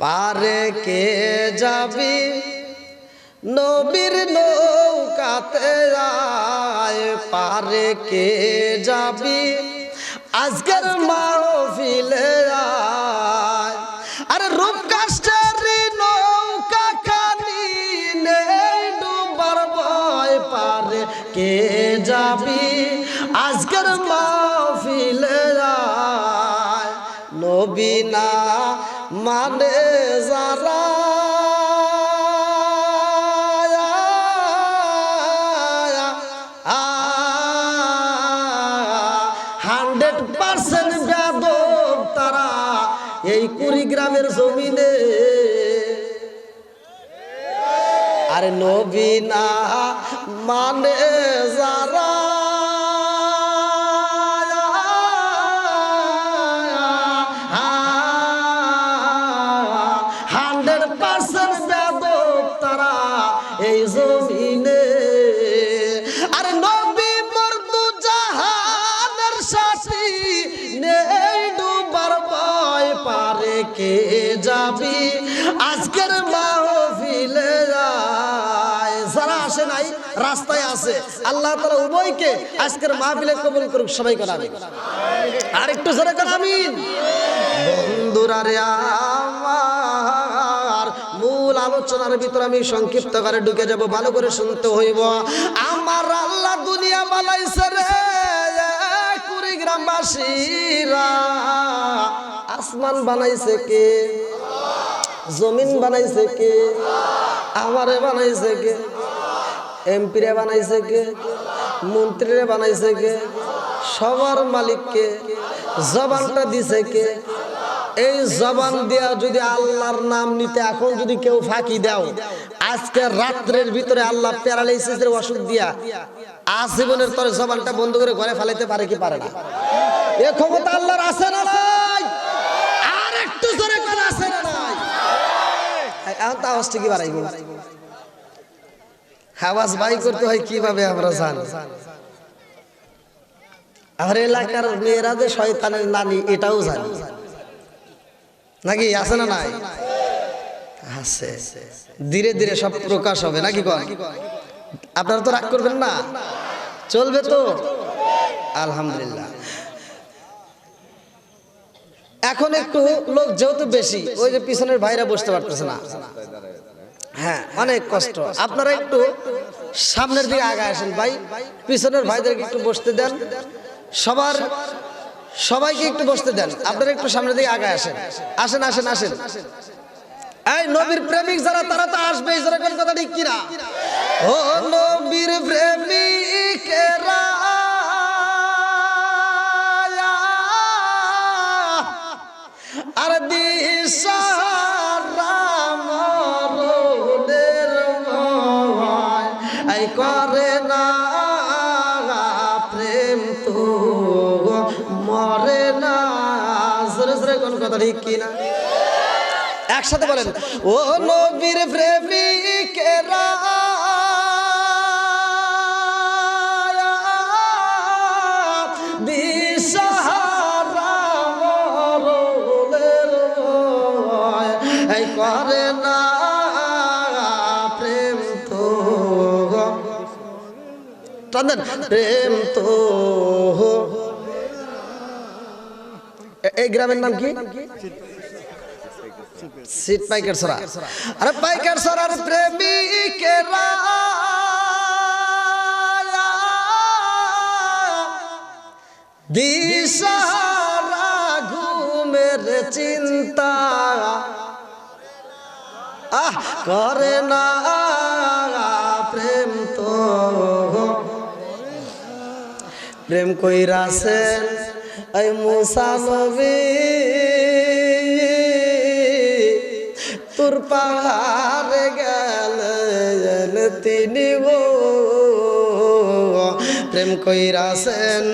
পারে কে যাবি নবীর নৌকাতে আয় পারে কে যাবি আজকের মাহফিলে আয় আরে রূপ কাষ্টের নৌকা খানি নেই ডুবার ভয় পারে কে যাবি আজকের মাহফিলে আয় নবী না মানে যারা 100% বেয়াদব তারা এই কুড়িগ্রামের জমিনে আরে নবী না মানে যারা 100% বেয়াদব তারা এই জমিনে আরে নবী মর্দু জাহানের সাথী নেই ডুবার ভয় পারে কে যাবি আজকের মাহফিলে আয় যারা আসে নাই রাস্তায় আছে আল্লাহ তাআলা উভয়কে আজকের মাহফিলে কবুল করুক সবাই করে আমিন আর একটু জোরে করে আমিন বন্ধুরা রে আমার মূল আলোচনার ভিতর আমি সংক্ষিপ্ত করে ঢুকে যাব ভালো করে শুনতে হইব আমার আল্লাহ দুনিয়া বানাইছে রে কুড়িগ্রামবাসীরা আসমান বানাইছে কে জমিন বানাইছে কে আমারে বানাইছে কে এমপিরে বানাইছে কে মন্ত্রীরে বানাইছে কে সবার মালিক কে জবানটা দিছে কে এই জবান দিয়া যদি আল্লাহর নাম নিতে এখন যদি কেউ ফাঁকি দাও আজকে রাত্রের ভিতরে আল্লাহ প্যারালাইসিসের অসুখ দিয়া আজীবনের তোর জবানটা বন্ধ করে ঘরে ফেলাইতে পারে কি পারে না এ ক্ষমতা আল্লাহর আছে না নাই আর একটু জোরে করে আছে না নাই এখন তো আওয়াজ ঠিকই বাড়াইবো আওয়াজ বাই করতে হয় কিভাবে আমরা জানি আর এলাকার মেয়েরা যে শয়তানের নানি এটাও জানি নাকি আছে না নাই আছে ধীরে ধীরে সব প্রকাশ হবে নাকি কোন আপনারা তো রাগ করবেন না চলবে তো আলহামদুলিল্লাহ এখন একটু লোক যেহেতু বেশি ওই যে পিছনের ভাইরা বসতে পারতেছে না হ্যাঁ অনেক কষ্ট আপনারা একটু সামনের দিকে আগায় আসেন ভাই পিছনের ভাইদেরকে একটু বসতে দেন সবাইকে একটু বসতে দেন আপনারা একটু সামনের দিকে আগায় আসেন আসেন আসেন আসেন এই নবীর প্রেমিক যারা তারা তো আসবে এই যারা কোন কথা ঠিক কিনা ও নবীর প্রেমিকেরা আর দিশারা মরণের ভয় এই করে না প্রেম তো মরে না জোরে জোরে কোন কথা ঠিক কিনা একসাথে বলেন ও নবীর প্রেমিকেরা দিশাহারা মরণের ভয় এই করে না প্রেম তো প্রেম তো এই গ্রামের নাম কি সিট পাইকার সরা আরে পাইকার সরার প্রেমিকেরা দিশাহারা ঘুমের চিন্তা করে না প্রেম তো প্রেম কইরাছেন এই মুসা নবী তোর পাহাড়ে গেলেন তিনি গো প্রেম কইরাছেন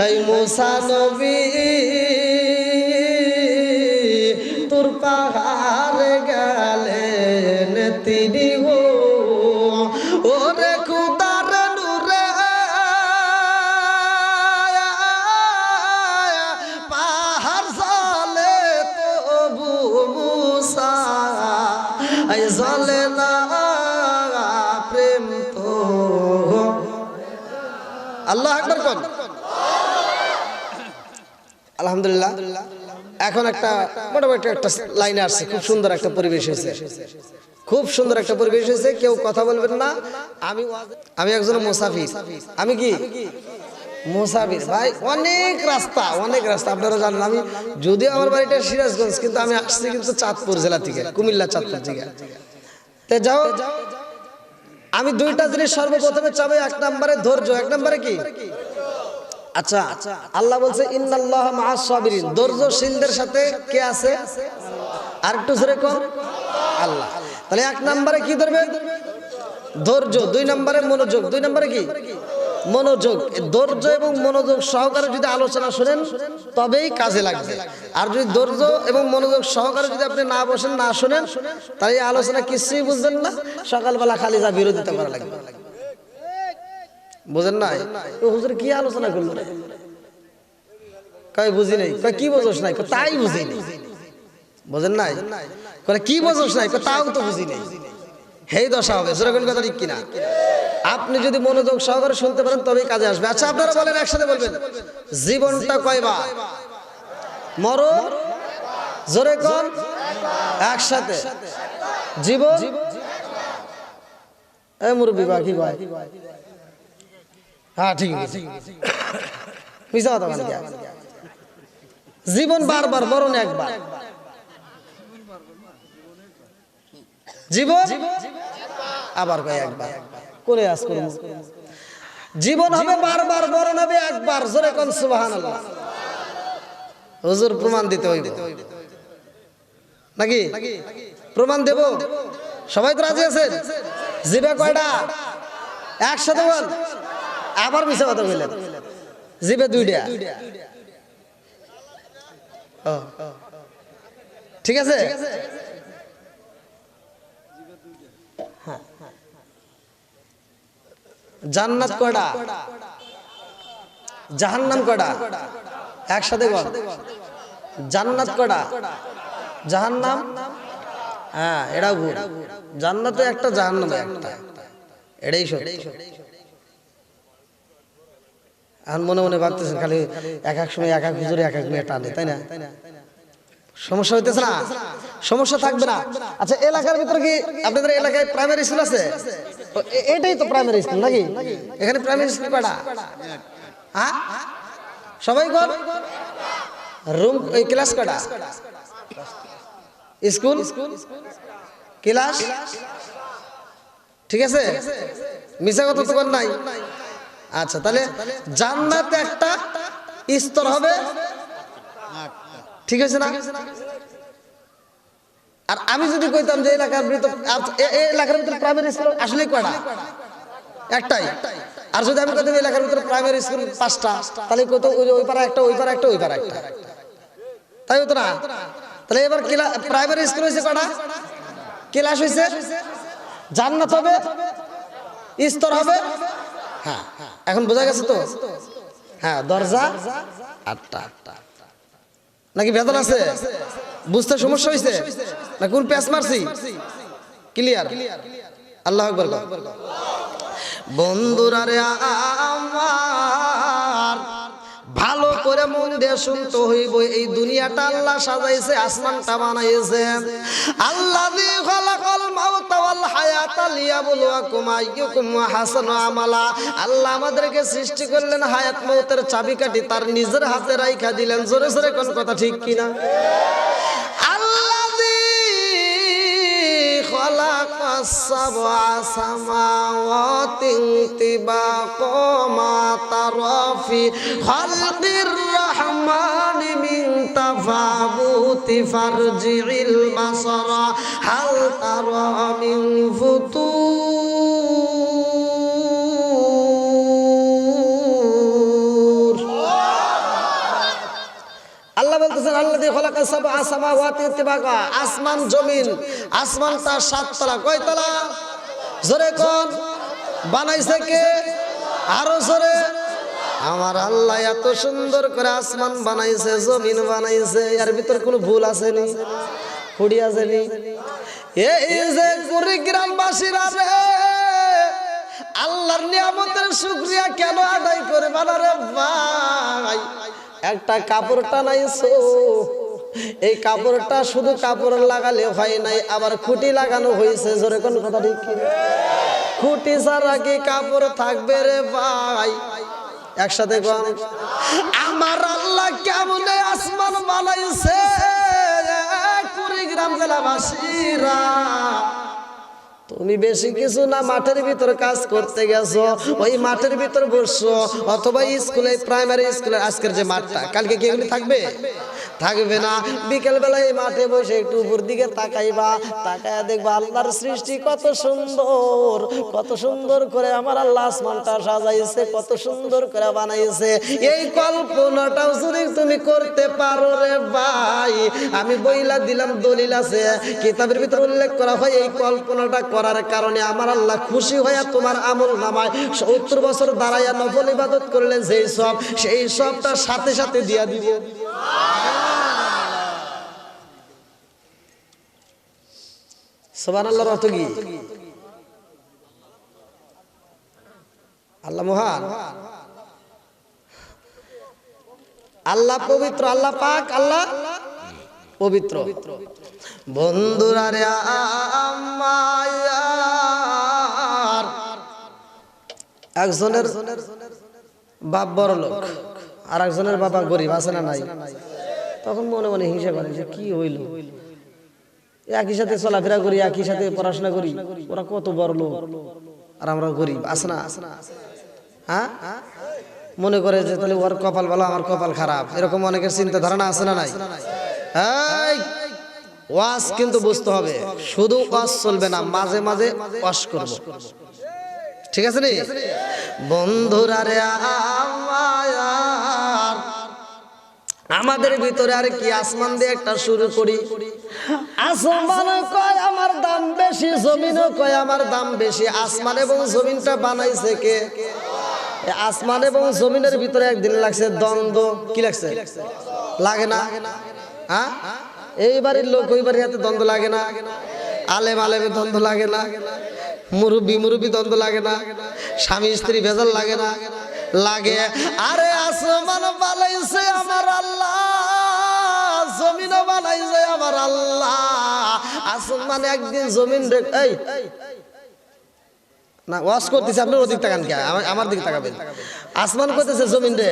এই মুসা নবী তোর পাহাড়ে গেলেন তিনি গো ওরে খুদার নূরে পাহাড় চলে তবু মুসা এই জ্বলে না প্রেম তো আল্লাহু আকবার কোন আলহামদুলিল্লাহ এখন একটা মোটামুটি একটা লাইনে আসছে খুব সুন্দর একটা পরিবেশ হয়েছে খুব সুন্দর একটা পরিবেশ হয়েছে কেউ কথা বলবেন না আমি একজন মুসাফির আমি কি মুসাফির ভাই অনেক রাস্তা আপনারা জানেন আমি যদিও আমার বাড়িটা সিরাজগঞ্জ কিন্তু আমি আসছি কিন্তু চাঁদপুর জেলা থেকে কুমিল্লা চাঁদপুর থেকে তে যাও আমি দুইটা জিনিস সর্বপ্রথমে চাবো এক নম্বরে ধৈর্য এক নম্বরে কি আচ্ছা আল্লাহ বলছে ইন্নাল্লাহা মাআস সাবিরিন ধৈর্যশীলদের সাথে কে আছে আর একটু জোরে কোন আল্লাহ তাহলে এক নম্বরে কি ধরবে ধৈর্য দুই নম্বরে মনোযোগ দুই নম্বরে কি মনোযোগ ধৈর্য এবং মনোযোগ সহকারে যদি আলোচনা শুনেন তবেই কাজে লাগবে আর যদি ধৈর্য এবং মনোযোগ সহকারে যদি আপনি না বসেন না শুনেন তাহলে এই আলোচনা কিছুই বুঝবেন না সকালবেলা খালি যা বিরোধিতা করা লাগবে বুঝেন না হুজুর কি আলোচনা করলো কই বুঝি নাই কই কি বুঝোস নাই তাই বুঝি নাই বুঝেন নাই কই কি বুঝোস নাই তাও তো বুঝি নাই হেই দশা হবে যেরকম কথা ঠিক কিনা আপনি যদি মনোযোগ সহকারে শুনতে পারেন তবেই কাজে আসবে আচ্ছা আপনারা বলেন একসাথে বলবেন জীবনটা কয়বার মরণ জোরে কোন একসাথে জীবন এই মুরব্বি বাকি ভাই হ্যাঁ ঠিক আছে মিছা কথা বলেন জীবন বারবার মরণ একবার জীবন আবার কয় একবার করে আস করুন জীবন হবে বারবার মরণ হবে একবার জোরে কোন সুবহানাল্লাহ হুজুর প্রমাণ দিতে হইব নাকি প্রমাণ দেব সবাই তো রাজি আছেন জিবে কয়টা একসাথে বল আবার মিছা কথা বললেন জিবে দুইটা ঠিক আছে জান্নাত কয়টা জাহান্নাম কয়টা একসাথে বল জান্নাত কয়টা জাহান্নাম হ্যাঁ এটাও ভুল জান্নাতে একটা জাহান্নামে একটা এটাই সত্যি এখন মনে মনে ভাবতেছেন খালি এক এক সময় এক এক হুজুরে এক এক মেয়ে টানে তাই না সমস্যা হইতেছে না সমস্যা থাকবে না আচ্ছা এলাকার ভিতরে কি আপনাদের এলাকায় প্রাইমারি স্কুল আছে এটাই তো প্রাইমারি স্কুল নাকি এখানে প্রাইমারি স্কুল কয়টা হ্যাঁ সবাই কোন রুম এই ক্লাস কয়টা স্কুল ক্লাস ঠিক আছে মিছা কথা তো কোন নাই আচ্ছা তাহলে জান্নাতে একটা স্তর হবে ঠিক আছে না আর আমি যদি কইতাম যে এলাকার ভিতর এলাকার ভিতরে প্রাইমারি স্কুল আসলে কয়টা একটাই আর যদি আমি কইতাম এলাকার ভিতরে প্রাইমারি স্কুল পাঁচটা তাহলে কত ওই পারা একটা ওই পারা একটা ওই পারা একটা তাই হতো না তাহলে এবার প্রাইমারি স্কুল হয়েছে কয়টা ক্লাস হয়েছে জান্নাত হবে স্তর হবে হ্যাঁ এখন বোঝা গেছে তো হ্যাঁ দরজা আটটা নাকি ভেতর আছে বুঝতে সমস্যা হয়েছে না কোন প্যাচ মারছি ক্লিয়ার আল্লাহু আকবার বন্ধুরা রে আমার ভালো করে মন দিয়ে শুনতে হইব এই দুনিয়াটা আল্লাহ সাজাইছে আসমানটা বানাইছে আল্লাযী খালাকাল মাউতা ওয়াল হায়াতা লিয়াবলুয়াকুম আইয়ুকুম আহসানু আমালা আল্লাহ আমাদেরকে সৃষ্টি করলেন হায়াত মউতের চাবিকাঠি তার নিজের হাতে রাইখা দিলেন জোরে জোরে কোন কথা ঠিক কিনা খালাকাস সাবআ সামাওয়াতি তিবাকা মা তারা ফি খালকির রহমানি মিন তাফাবুতি ফারজিল বাসারা হাল তারা মিন ফুতুর আল্লাহ বলতেছেন আল্লাযী খালাকাস সাবআ সামাওয়াতি তিবাকা আসমান জমিন আসমান তার 7 তলা কয় তলা জোরে কোন বানাইছে কে আরো জোরে আমার আল্লাহ এত সুন্দর করে আসমান বানাইছে জমিন বানাইছে এর ভিতর কোনো ভুল আছে নি খুঁড়ি আছে নি এই যে কুড়িগ্রামবাসীরা রে, আল্লাহর নিয়ামতের শুকরিয়া কেন আদায় করবে না রে ভাই? একটা কাপড় টানাইছো, এই কাপড়টা শুধু কাপড় লাগালে হয় নাই, আবার খুঁটি লাগানো হয়েছে। জোরে কোন কথা ঠিক কি? খুঁটি ছাড়া কি কাপড় থাকবে রে ভাই? একসাথে কোন, আমার আল্লাহ কেমন আসমান বানাইছে কুড়িগ্রাম জেলাবাসীরা। তুমি বেশি কিছু না, মাঠের ভিতর কাজ করতে গেছো, ওই মাঠের ভিতর বসছো, অথবা স্কুলে, প্রাইমারি স্কুলে আজকের যে মাঠটা, কালকে কি এগুলি থাকবে? থাকবে না। বিকেল বেলায় এই মাঠে বসে একটু উপর দিকে তাকাইবা, তাকায় দেখবা আল্লাহর সৃষ্টি কত সুন্দর, কত সুন্দর করে আমার আল্লাহ আসমানটা সাজাইছে, কত সুন্দর করে বানাইছে। এই কল্পনাটাও যদি তুমি করতে পারো রে ভাই, আমি বইলা দিলাম, দলিল আছে কিতাবের ভিতর উল্লেখ করা হয়, এই কল্পনাটা করার কারণে আমার আল্লাহ খুশি হয়ে তোমার আমল নামায় 70 বছর দাঁড়াইয়া নফল ইবাদত করলে যেই সব, সেই সবটা সাথে সাথে দিয়া দিব। সুবহানাল্লাহর অর্থ কি? আল্লাহ মহান, আল্লাহ পবিত্র, আল্লাহ পাক, আল্লাহ পবিত্র। বন্ধুরা রে আমার, একজনের বাপ বড় লোক, আর একজনের বাবা গরিব, আছে না নাই? তখন মনে মনে হিংসা করে যে কি হইল, একই সাথে চলাফেরা করি, একই সাথে পড়াশোনা করি, ওরা কত বড় লোক আর আমরা গরিব, আছে না? হ্যাঁ, মনে করে যে তাহলে ওর কপাল ভালো, আমার কপাল খারাপ, এরকম অনেকের চিন্তা ধারণা আছে না নাই? ওয়াজ কিন্তু বুঝতে হবে, শুধু ওয়াজ চলবে না, মাঝে মাঝে ওয়াজ করব, ঠিক আছে নি? বন্ধুরা রে আমার, আমাদের ভিতরে আর কি আসমান দিয়ে একটা শুরু করি। আসমান কয় আমার দাম বেশি, জমিনও কয় আমার দাম বেশি। আসমান এবং জমিনটা বানাইছে কে? আসমান এবং জমিনের ভিতরে একদিন লাগছে দ্বন্দ্ব। কি লাগছে? লাগে না? হ্যাঁ, এই বাড়ির লোক ওই বাড়ির হাতে দ্বন্দ্ব লাগে না? আলেম আলেমের দ্বন্দ্ব লাগে না? মুরব্বী মুরব্বী দ্বন্দ্ব লাগে না? স্বামী স্ত্রী ভেজাল লাগে না? লাগে। আরে আসমান বানাইছে আমার আল্লাহ, জমিনও বানাইছে আমার আল্লাহ। আসমান একদিন জমিন রে, এই না ওয়াজ করতেছে, আপনার ওদিক তাকান কে? আমার দিকে তাকাবেন। আসমান করতেছে জমিন রে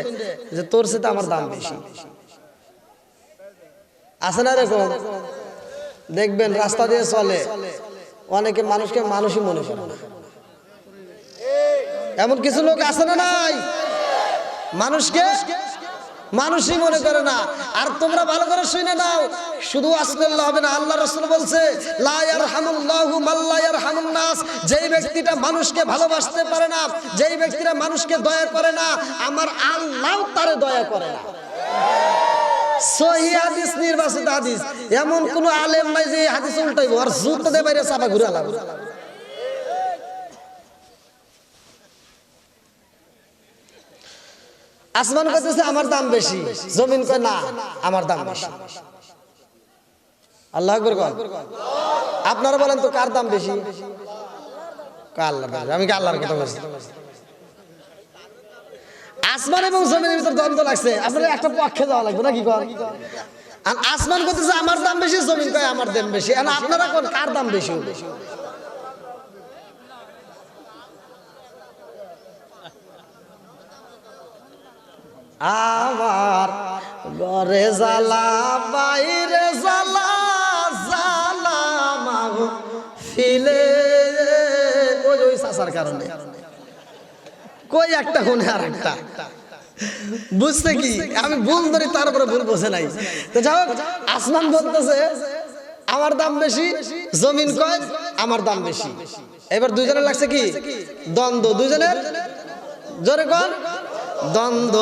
যে তোর সাথে আমার দাম বেশি। আছে না এরকম? দেখবেন রাস্তা দিয়ে চলে, অনেকে মানুষকে মানুষই মনে করে না। এমন কিছু লোক আছে না নাই? মানুষকে মানুষই মনে করে না। আর তোমরা ভালো করে শুনে নাও, শুধু আসলে হবে না। আল্লাহ রাসূল বলছে লা ইয়ারহামুল্লাহু মান লা ইয়ারহামুন নাস, যেই ব্যক্তিটা মানুষকে ভালোবাসতে পারে না, যেই ব্যক্তিরা মানুষকে দয়া করে না, আমার আল্লাহ তারে দয়া করে না। সহিহ হাদিস, নির্বাচিত হাদিস। এমন কোন আলেম নাই যে এই হাদিস উল্টাইবো আর জুতো দিয়ে বাইরে চাপা ঘুরে আলাম। আসমান কইতেছে আমার দাম বেশি, জমিন কয় না আমার দাম বেশি। আল্লাহু আকবার কন। আপনারা বলেন তো কার দাম বেশি? আল্লাহর দাম। আমি কি আল্লাহর কথা বলছি? আসমান এবং জমিনের ভিতর দ্বন্দ্ব লাগছে, আপনারা একটা পক্ষে যাওয়া লাগবে না কি কর? আসমান কইতেছে আমার দাম বেশি, জমিন কয় আমার দাম বেশি। এখন আপনারা কোন কার দাম বেশি? আমার ঘরে জ্বালা, বাইরে জ্বালা, জ্বালা মাগো ফিলে। ওই চাচার কারণে কই একটা কোনে আর একটা বুঝতে কি আমি ভুল ধরি, তারপরে ভুল বোঝে নাই। তো যাও, আসমান বলতেছে আমার দাম বেশি, জমিন কয় আমার দাম বেশি। এবার দুইজনের লাগছে কি দ্বন্দ্ব, দুইজনের জোরে কন দ্বন্দ্ব।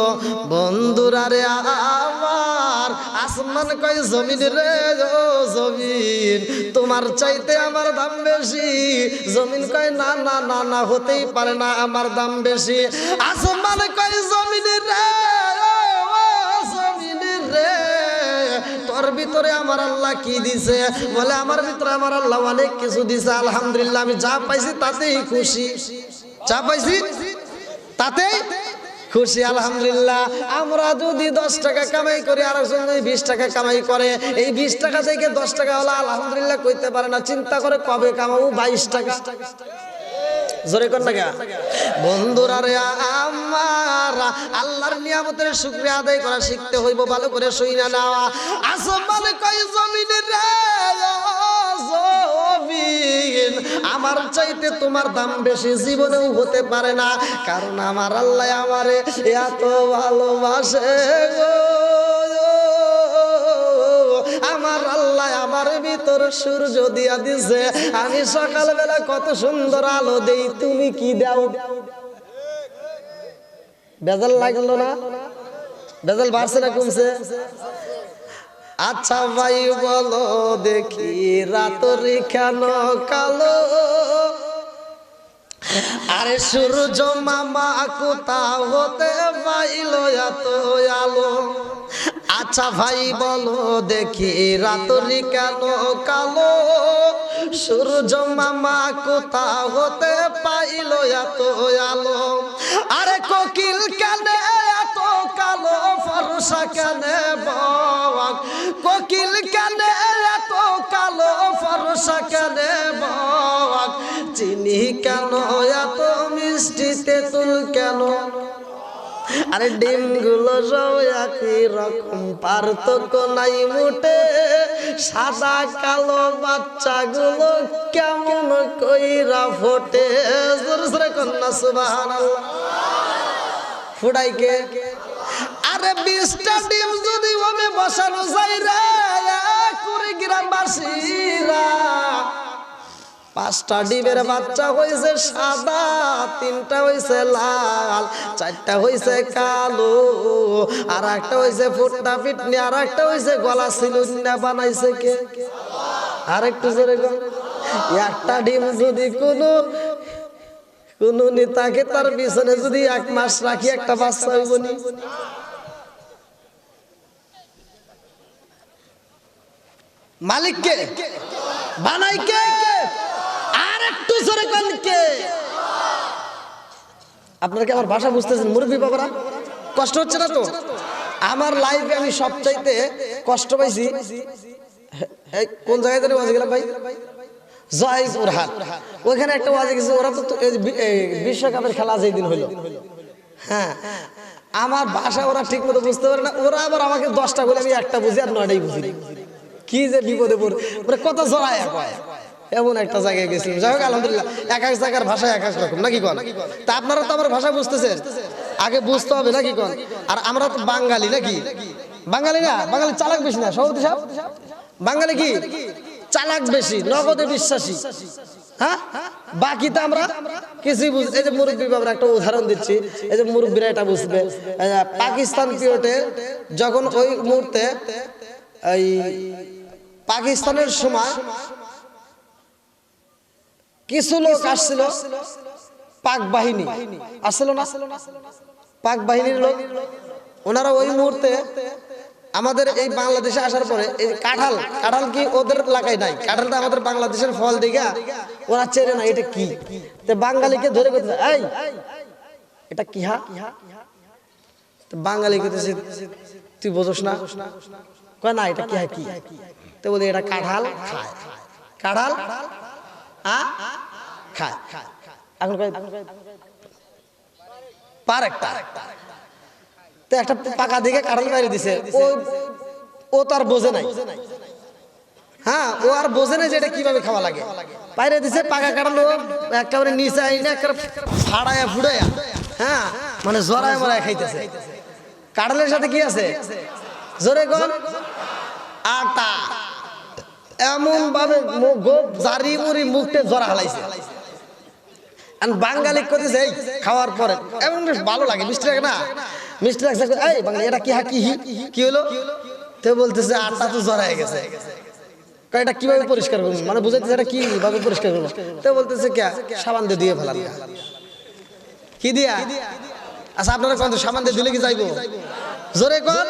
বন্ধুরা রে আমার, আসমান কয় জমিন রে, ও জমিন তোমার চাইতে আমার দাম বেশি। জমিন কয় না না না না, হতেই পারে না, আমার দাম বেশি। আসমান কয় জমিন রে, ও জমিন রে তোর ভিতরে আমার আল্লাহ কি দিছে? বলে আমার ভিতরে আমার আল্লাহ অনেক কিছু দিছে, আলহামদুলিল্লাহ আমি যা পাইছি তাতেই খুশি, যা পাইছি তাতেই খুশি, আলহামদুলিল্লাহ। আমরা যদি 10 টাকা কামাই করি, আর একজন যদি 20 টাকা কামাই করে, এই 20 টাকা থেকে 10 টাকা হলো আলহামদুলিল্লাহ কইতে পারে না, চিন্তা করে কবে কামাবো 22 টাকা। জোরে কর না গা বন্ধুরা রে আমার, আল্লাহর নিয়ামতের শুকরিয়া আদায় করা শিখতে হইব, ভালো করে শুইনা নেওয়া। আসমান কই জমিনের রে জমিন, আমার চাইতে তোমার দাম বেশি জীবনেও হতে পারে না, কারণ আমার আল্লাহ আমারে এত ভালোবাসে গো। আমার আল্লাহ আমার ভিতর সূর্য দিয়া দিছে, আমি সকালবেলা কত সুন্দর আলো দেই, তুমি কি দাও? বেজাল লাগলো না? বেজাল বাড়ছে না কমছে? আচ্ছা ভাই বলো দেখি, রাতরি কেন কালো? আরে সূর্য মামা কোথা হতে পাইল এত আলো? আচ্ছা ভাই বলো দেখি, রাতরি কেন কালো? সূর্য মামা কোথা হতে পাইল এত আলো? আরে কোকিল কেন এত কালো, ফর্সা কেন বক? কোকিল কেন এত কালো, ফর্সা কেন বক? চিনি কেন এত মিষ্টি, তেঁতুল কেন? আরে ডিমগুলো সব একই রকম, পার্থক্য নাই মোটে, সাদা কালো বাচ্চাগুলো কেমন কইরা ফোটে? জোরে জোরে কন্যা সুবহানাল্লাহ। ফুটাই কে? আরে 20টা ডিম যদি ওমে বসানো যায় রে কুড়িগ্রামবাসীরা, 5টা ডিমের বাচ্চা হয়েছে সাদা, 3টা হয়েছে লাল, 4টা হয়েছে কালো, আর একটা হয়েছে ফুটনা পিটনি, আর একটা হয়েছে গলা সিলুন্না। বানাইছে কে? আর একটু জোরে গো। একটা ডিম যদি কোন নেতাকে তার পিছনে যদি 1 মাস রাখি, একটা বাচ্চা হইব নি? মালিক কে? বানাই কে? আর একটু জোরে কোন কে? আপনারা কি আমার ভাষা বুঝতেছেন মুরব্বী বাবারা? কষ্ট হচ্ছে না তো? আমার লাইফে আমি সবচাইতে কষ্ট পাইছি কোন জায়গায় ধরে ওয়াজ গেলাম ভাই? জয়পুরহাট। ওইখানে একটা ওয়াজ গেছে, ওরা তো বিশ্বকাপের খেলা যেই দিন হইলো, হ্যাঁ, আমার ভাষা ওরা ঠিক মতো বুঝতে পারে না, ওরা আবার আমাকে 10টা বলে আমি একটা বুঝি আর 9টাই বুঝি। কি যে বিপদে পড়ে, মানে কত জড়ায় কয়, এমন একটা জায়গায় গেছিলাম। যাই হোক আলহামদুলিল্লাহ, এক এক জায়গার ভাষা এক এক রকম নাকি কন? তা আপনারা তো আমার ভাষা বুঝতেছেন, আগে বুঝতে হবে নাকি কন? আর আমরা তো বাঙালি নাকি? বাঙালি না, বাঙালি চালাক বেশি না সভাপতি সাহেব? বাঙালি কি চালাক বেশি, নগদে বিশ্বাসী। হ্যাঁ, বাকিটা আমরা কিছুই বুঝি। এই যে মুরব্বী বাবার একটা উদাহরণ দিচ্ছি, এই যে মুরব্বীরা এটা বুঝবে। পাকিস্তান পিরিয়ডে যখন ওই মুহূর্তে এই পাকিস্তানের সময় কিছু লোক আসছিল, পাক বাহিনী আসছিল না, পাক বাহিনীর লোক, ওনারা ওই মুহূর্তে আমাদের এই বাংলাদেশে আসার পরে এই কাঁঠাল কি ওদের এলাকায় নাই, কাঁঠালটা আমাদের বাংলাদেশের ফল দিঘা, ওরা চেনে না এটা কি। তো বাঙালিকে ধরে করতে, এই এটা কি? হা, বাঙালি করতেছে তুই বোঝস না? কয় না, এটা কি? হ্যাঁ কি? তো বলে এটা কাঁঠাল খায়, কাঁঠাল খায়। এখন পার একটা তো একটা পাকা দিকে কাঁঠাল বাইরে দিছে, ও তো আর বোঝে নাই। হ্যাঁ, ও আর বোঝে নাই যে এটা কিভাবে খাওয়া লাগে। বাইরে দিছে পাকা কাঁঠাল, একেবারে নিচে আইনা ফাড়ায়া ফুড়ায়া, হ্যাঁ, মানে জড়ায় মরায় খাইতেছে। কাঁঠালের সাথে কি আছে জোরে গন? আটা। এমন ভাবে জারি মুড়ি মুখে জড়া হালাইছে। বাঙালি করতেছে খাওয়ার পরে এমন বেশ ভালো লাগে, মিষ্টি লাগে না? মিষ্টি লাগছে, এই বাঙালি এটা কি? হ্যাঁ কি হলো? তো বলতেছে আটা তো জড়ায় গেছে। এটা কিভাবে পরিষ্কার করবো, মানে বুঝাইতেছে এটা কিভাবে পরিষ্কার করবো। তো বলতেছে কে? সাবান দিয়ে ফেলান। কি দিয়া? আচ্ছা আপনারা কোন সাবান দিয়ে দিলে কি যাইবো? জোরে কর।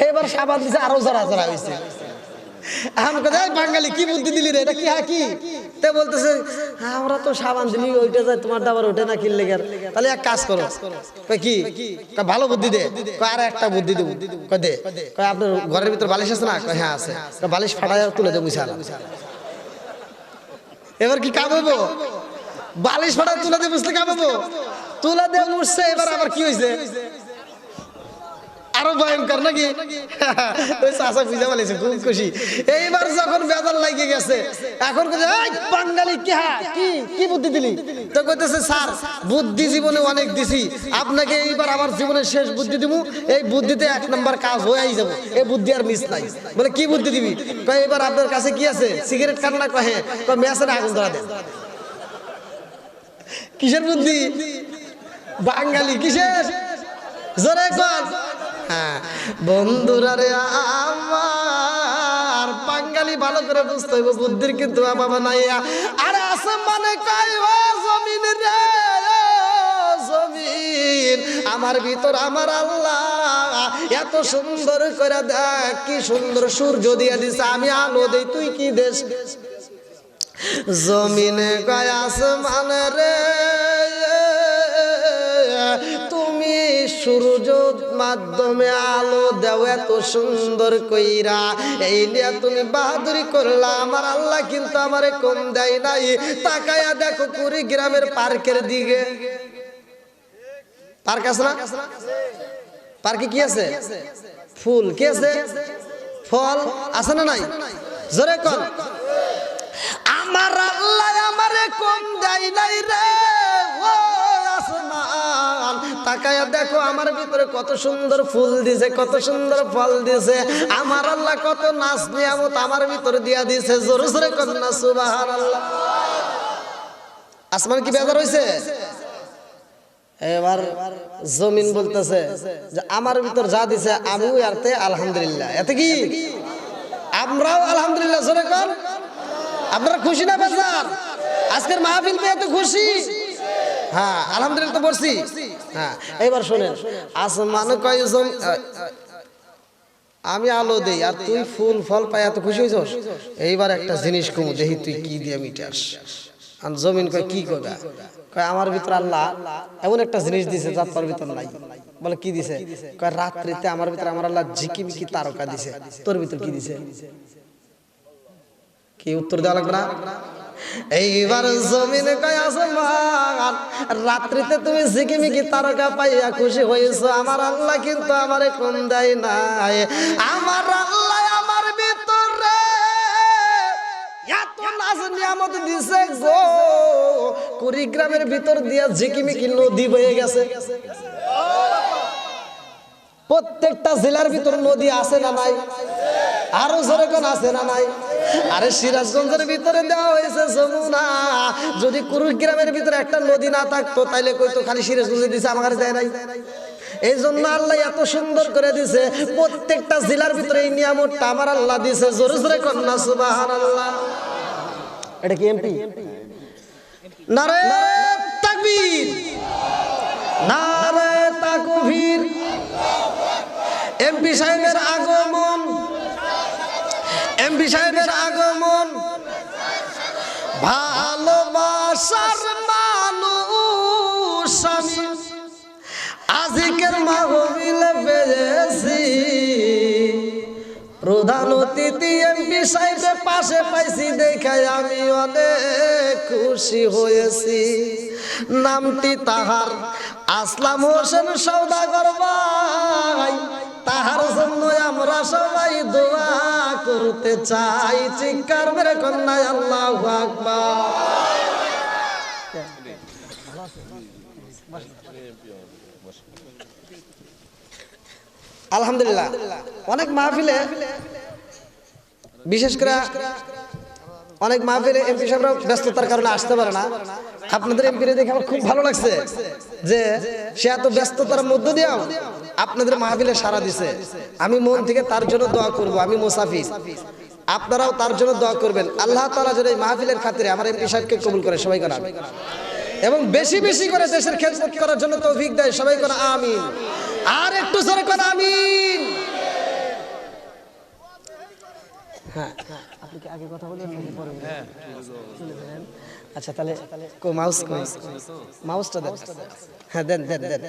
এবার সাবান দিছে আরো জড়া জড়া হয়েছে। এখন কোথায় বাঙালি কি বুদ্ধি দিলি রে, এটা কি হাকি? তে বলতেছে আমরা তো সাবান দিলি ওইটা যায়, তোমার দাবার ওঠে না কিনলে গের। তাহলে এক কাজ করো, কয় কি? কয় ভালো বুদ্ধি দে। কয় আর একটা বুদ্ধি দেবো। কয় দে। কয় আপনার ঘরের ভিতর বালিশ আছে না? কয় হ্যাঁ আছে। বালিশ ফাটায় তুলে দেবো মুছা। এবার কি কাঁপাবো? বালিশ ফাটায় তুলে দিয়ে বুঝতে কাঁপাবো? তুলে দিয়ে মুছছে। এবার আবার কি হয়েছে? আরো ভয়ঙ্কর নাকি? ওই চাচা বুঝা বলেছে খুব খুশি। এইবার যখন বেজার লাগিয়ে গেছে, এখন বাঙালি কি বুদ্ধি দিলি? তো কইতেছে স্যার বুদ্ধি জীবনে অনেক দিছি, আপনাকে এইবার আমার জীবনের শেষ বুদ্ধি দিব। এই বুদ্ধিতে 1 নম্বর কাজ হয়েই যাবো, এই বুদ্ধি আর মিস নাই। বলে কি বুদ্ধি দিবি? কয় এবার আপনার কাছে কি আছে? সিগারেট খান না? কয় হ্যাঁ। কয় মেসের আগুন ধরা দেন। কিসের বুদ্ধি? বাঙালি কিসের? জোরে কর। হ্যাঁ বন্ধুরা রে আমার, বাঙালি ভালো করে বুঝতে হইব বুদ্ধির কিন্তু বাবা নাই। আর আসমানে কয় ও জমিন রে, জমিন আমার ভিতর আমার আল্লাহ এত সুন্দর করে দেখ, কি সুন্দর সূর্য দিয়ে দিছে, আমি আলো দেই, তুই কি দেশ? জমিনে কয় আসমানে রে, তুমি সূর্য মাধ্যমে আলো দেও এত সুন্দর কইরা, এই নিয়ে তুমি বাহাদুরি করলা। আমার আল্লাহ কিন্তু আমারে কম দেয় নাই। তাকায়া দেখো কুড়িগ্রামের পার্কের দিকে। পার্ক আছে না? পার্কে কি আছে? ফুল। কি আছে? ফল আছে না নাই? জোরে কর। আমার আল্লাহ আমারে কম দেয় নাই রে। ও আসমান তাকায়া দেখো আমার ভিতরে কত সুন্দর ফুল দিছে, কত সুন্দর ফল দিছে। আমার আল্লাহ কত নাচ নিয়ামত আমার ভিতরে দিয়া দিছে। জোরে জোরে কর না সুবহানাল্লাহ। আসমান কি বেজার হইছে? এবার জমিন বলতেছে যে আমার ভিতর যা দিছে আমিও এতে আলহামদুলিল্লাহ। এতে কি আমরাও আলহামদুলিল্লাহ। জোরে কর। আপনারা খুশি না বেজার? আজকের মাহফিল পেয়ে এত খুশি? হ্যাঁ আলহামদুলিল্লাহ তো বলছি। হ্যাঁ এবার শোনেন, আসমান কয় আমি আলো দেই আর তুই ফুল ফল পাই এত খুশি হইছস? এইবার একটা জিনিস কম দেখি তুই কি দিয়ে মিটাস। আর জমিন কয় কি কইবা? কয় আমার ভিতর আল্লাহ এমন একটা জিনিস দিছে যা তোর ভিতর নাই। বলে কি দিছে? কয় রাত্রিতে আমার ভিতর আমার আল্লাহ ঝিকিমিকি তারকা দিছে। তোর ভিতর কি দিছে? কি উত্তর দেওয়া লাগবে না? এইবার জমিনে কয় আসমান রাত্রিতে তুমি ঝিকিমিকি তারকা পাইয়া খুশি হয়েছো, আমার আল্লাহ কিন্তু আমারে কম দেয় নাই। আমার আল্লাহ আমার ভিতরে এত নাজ নিয়ামত দিছে গো, কুড়িগ্রামের ভিতর দিয়া ঝিকিমিকি নদী বয়ে গেছে। প্রত্যেকটা জেলার ভিতর নদী আছে না নাই? আরো জোরে কোন আছে না নাই? আরে সিরাজগঞ্জের ভিতরে দেওয়া হয়েছে যমুনা। যদি কুড়িগ্রামের ভিতরে একটা নদী না থাকতো তাইলে কইতো খালি সিরাজগঞ্জে দিছে, আমার দেয় নাই। এই জন্য আল্লাহ এত সুন্দর করে দিছে। প্রত্যেকটা জেলার ভিতরে এই নিয়ামতটা আমার আল্লাহ দিছে। জোরে জোরে কর না সুবহানাল্লাহ। এটা কি এমপি? নারে তাকবীর, নারে তাকবীর। এমপি সাহেবের আগমন, এমপি সাহেবের আগমন। ভালোবাসার মানুষ আমি আজকের মাহফিলে পেয়েছি। প্রধান অতিথি এমপি সাহেবের পাশে পাইছি, দেখে আমি অনেক খুশি হয়েছি। নামটি তাহার আসলাম হোসেন সওদাগর ভাই, তাহার জন্য আমরা সবাই দোয়া করতে চাই। চিৎকার মেরে কন্যা আল্লাহু আকবার। আলহামদুলিল্লাহ অনেক মাহফিলে, বিশেষ করে অনেক মাহফিলে এমপি সাহেবরা ব্যস্ততার কারণে আসতে পারে না। আপনাদের এমপিরে দেখে আমার খুব ভালো লাগছে যে সে এত ব্যস্ততার মধ্য দিয়েও আপনাদের মাহফিলে সাড়া দিছে। আমি মন থেকে তার জন্য দোয়া করব। আমি মুসাফির, আপনারাও তার জন্য দোয়া করবেন। আল্লাহ তাআলা যেন এই মাহফিলের খাতিরে আমার এমপি সাহেবকে কবুল করে সবাই করেন, এবং বেশি বেশি করে দেশের খেদমত করার জন্য তৌফিক দেয় সবাই করেন আমিন। আর একটু জোরে করেন আমিন। হ্যাঁ, আপনি কি আগে কথা বলবেন নাকি পরে বলবেন? চলে যাবেন। আচ্ছা তাহলে মাউসটা দেন। হ্যাঁ দেন দেন দেন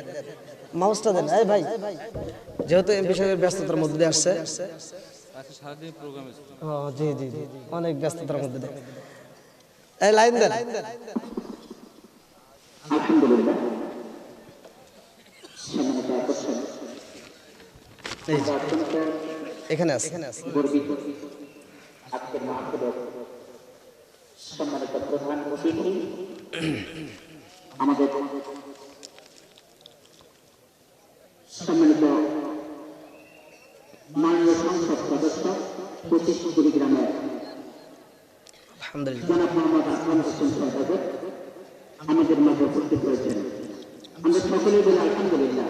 মাউসটা দেন। এই ভাই, যেহেতু এমপি সাহেবের ব্যস্ততার মধ্যে দিয়ে আসছে, ও জি জি জি, অনেক ব্যস্ততার মধ্যে দিয়ে, এই লাইন দেন। আলহামদুলিল্লাহ, সম্মানিত আকর্ষণ, এই যে, অত্যন্ত এখানে আছে। গর্বিত আজকের মাহফিলের সম্মানিত প্রধান অতিথি, আমাদের সম্মানিত মাননীয় সংসদ সদস্য 25 কুড়িগ্রামের আলহামদুলিল্লাহ, জনাব মোহাম্মদ আকরাম হোসেন সরকার আমাদের মাঝে উপস্থিত হয়েছেন। আমরা সকলেই বলি আলহামদুলিল্লাহ,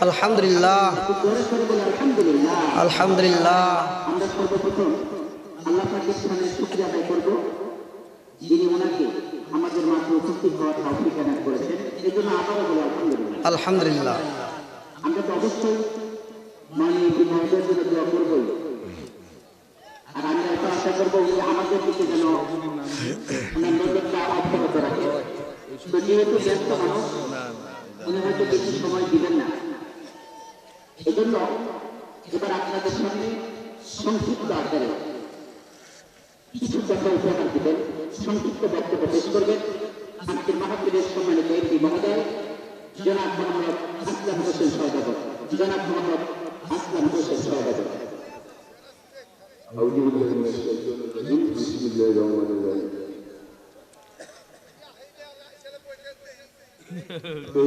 আলহামদুলিল্লাহ, জোরে করে বলি আলহামদুলিল্লাহ। আলহামদুলিল্লাহ। আমরা সর্বপ্রথম আল্লাহ পাকের সামনে শুকরিয়া আদায় করব, যিনি ওনাকে আমাদের মাঝে উপস্থিত হওয়ার তৌফিক দান করেছেন। এই জন্য আবারও বলি আলহামদুলিল্লাহ, আলহামদুলিল্লাহ। আমরা তো অবশ্যই মাননীয় বিধায়কের জন্য দোয়া করবই, আর আমরা এটা আশা করবো যে আমাদের দিকে যেন ওনার নজরটা অব্যাহত রাখে। তো যেহেতু ব্যস্ত মানুষ, উনি হয়তো বেশি সময় দিবেন না, এজন্য এবার আপনাদের সামনে সংক্ষিপ্ত আকারে কিছু কথা উপহার দিবেন, সংক্ষিপ্ত বক্তব্য পেশ করবেন আজকের মাহফিলের সম্মানিত এমপি মহোদয় জনাব মোহাম্মদ আসলাম হোসেন সওদাগর। জনাব মোহাম্মদ আসলাম হোসেন সওদাগর। أعوذ بالله من الشيطان الرجيم بسم الله الرحمن الرحيم তো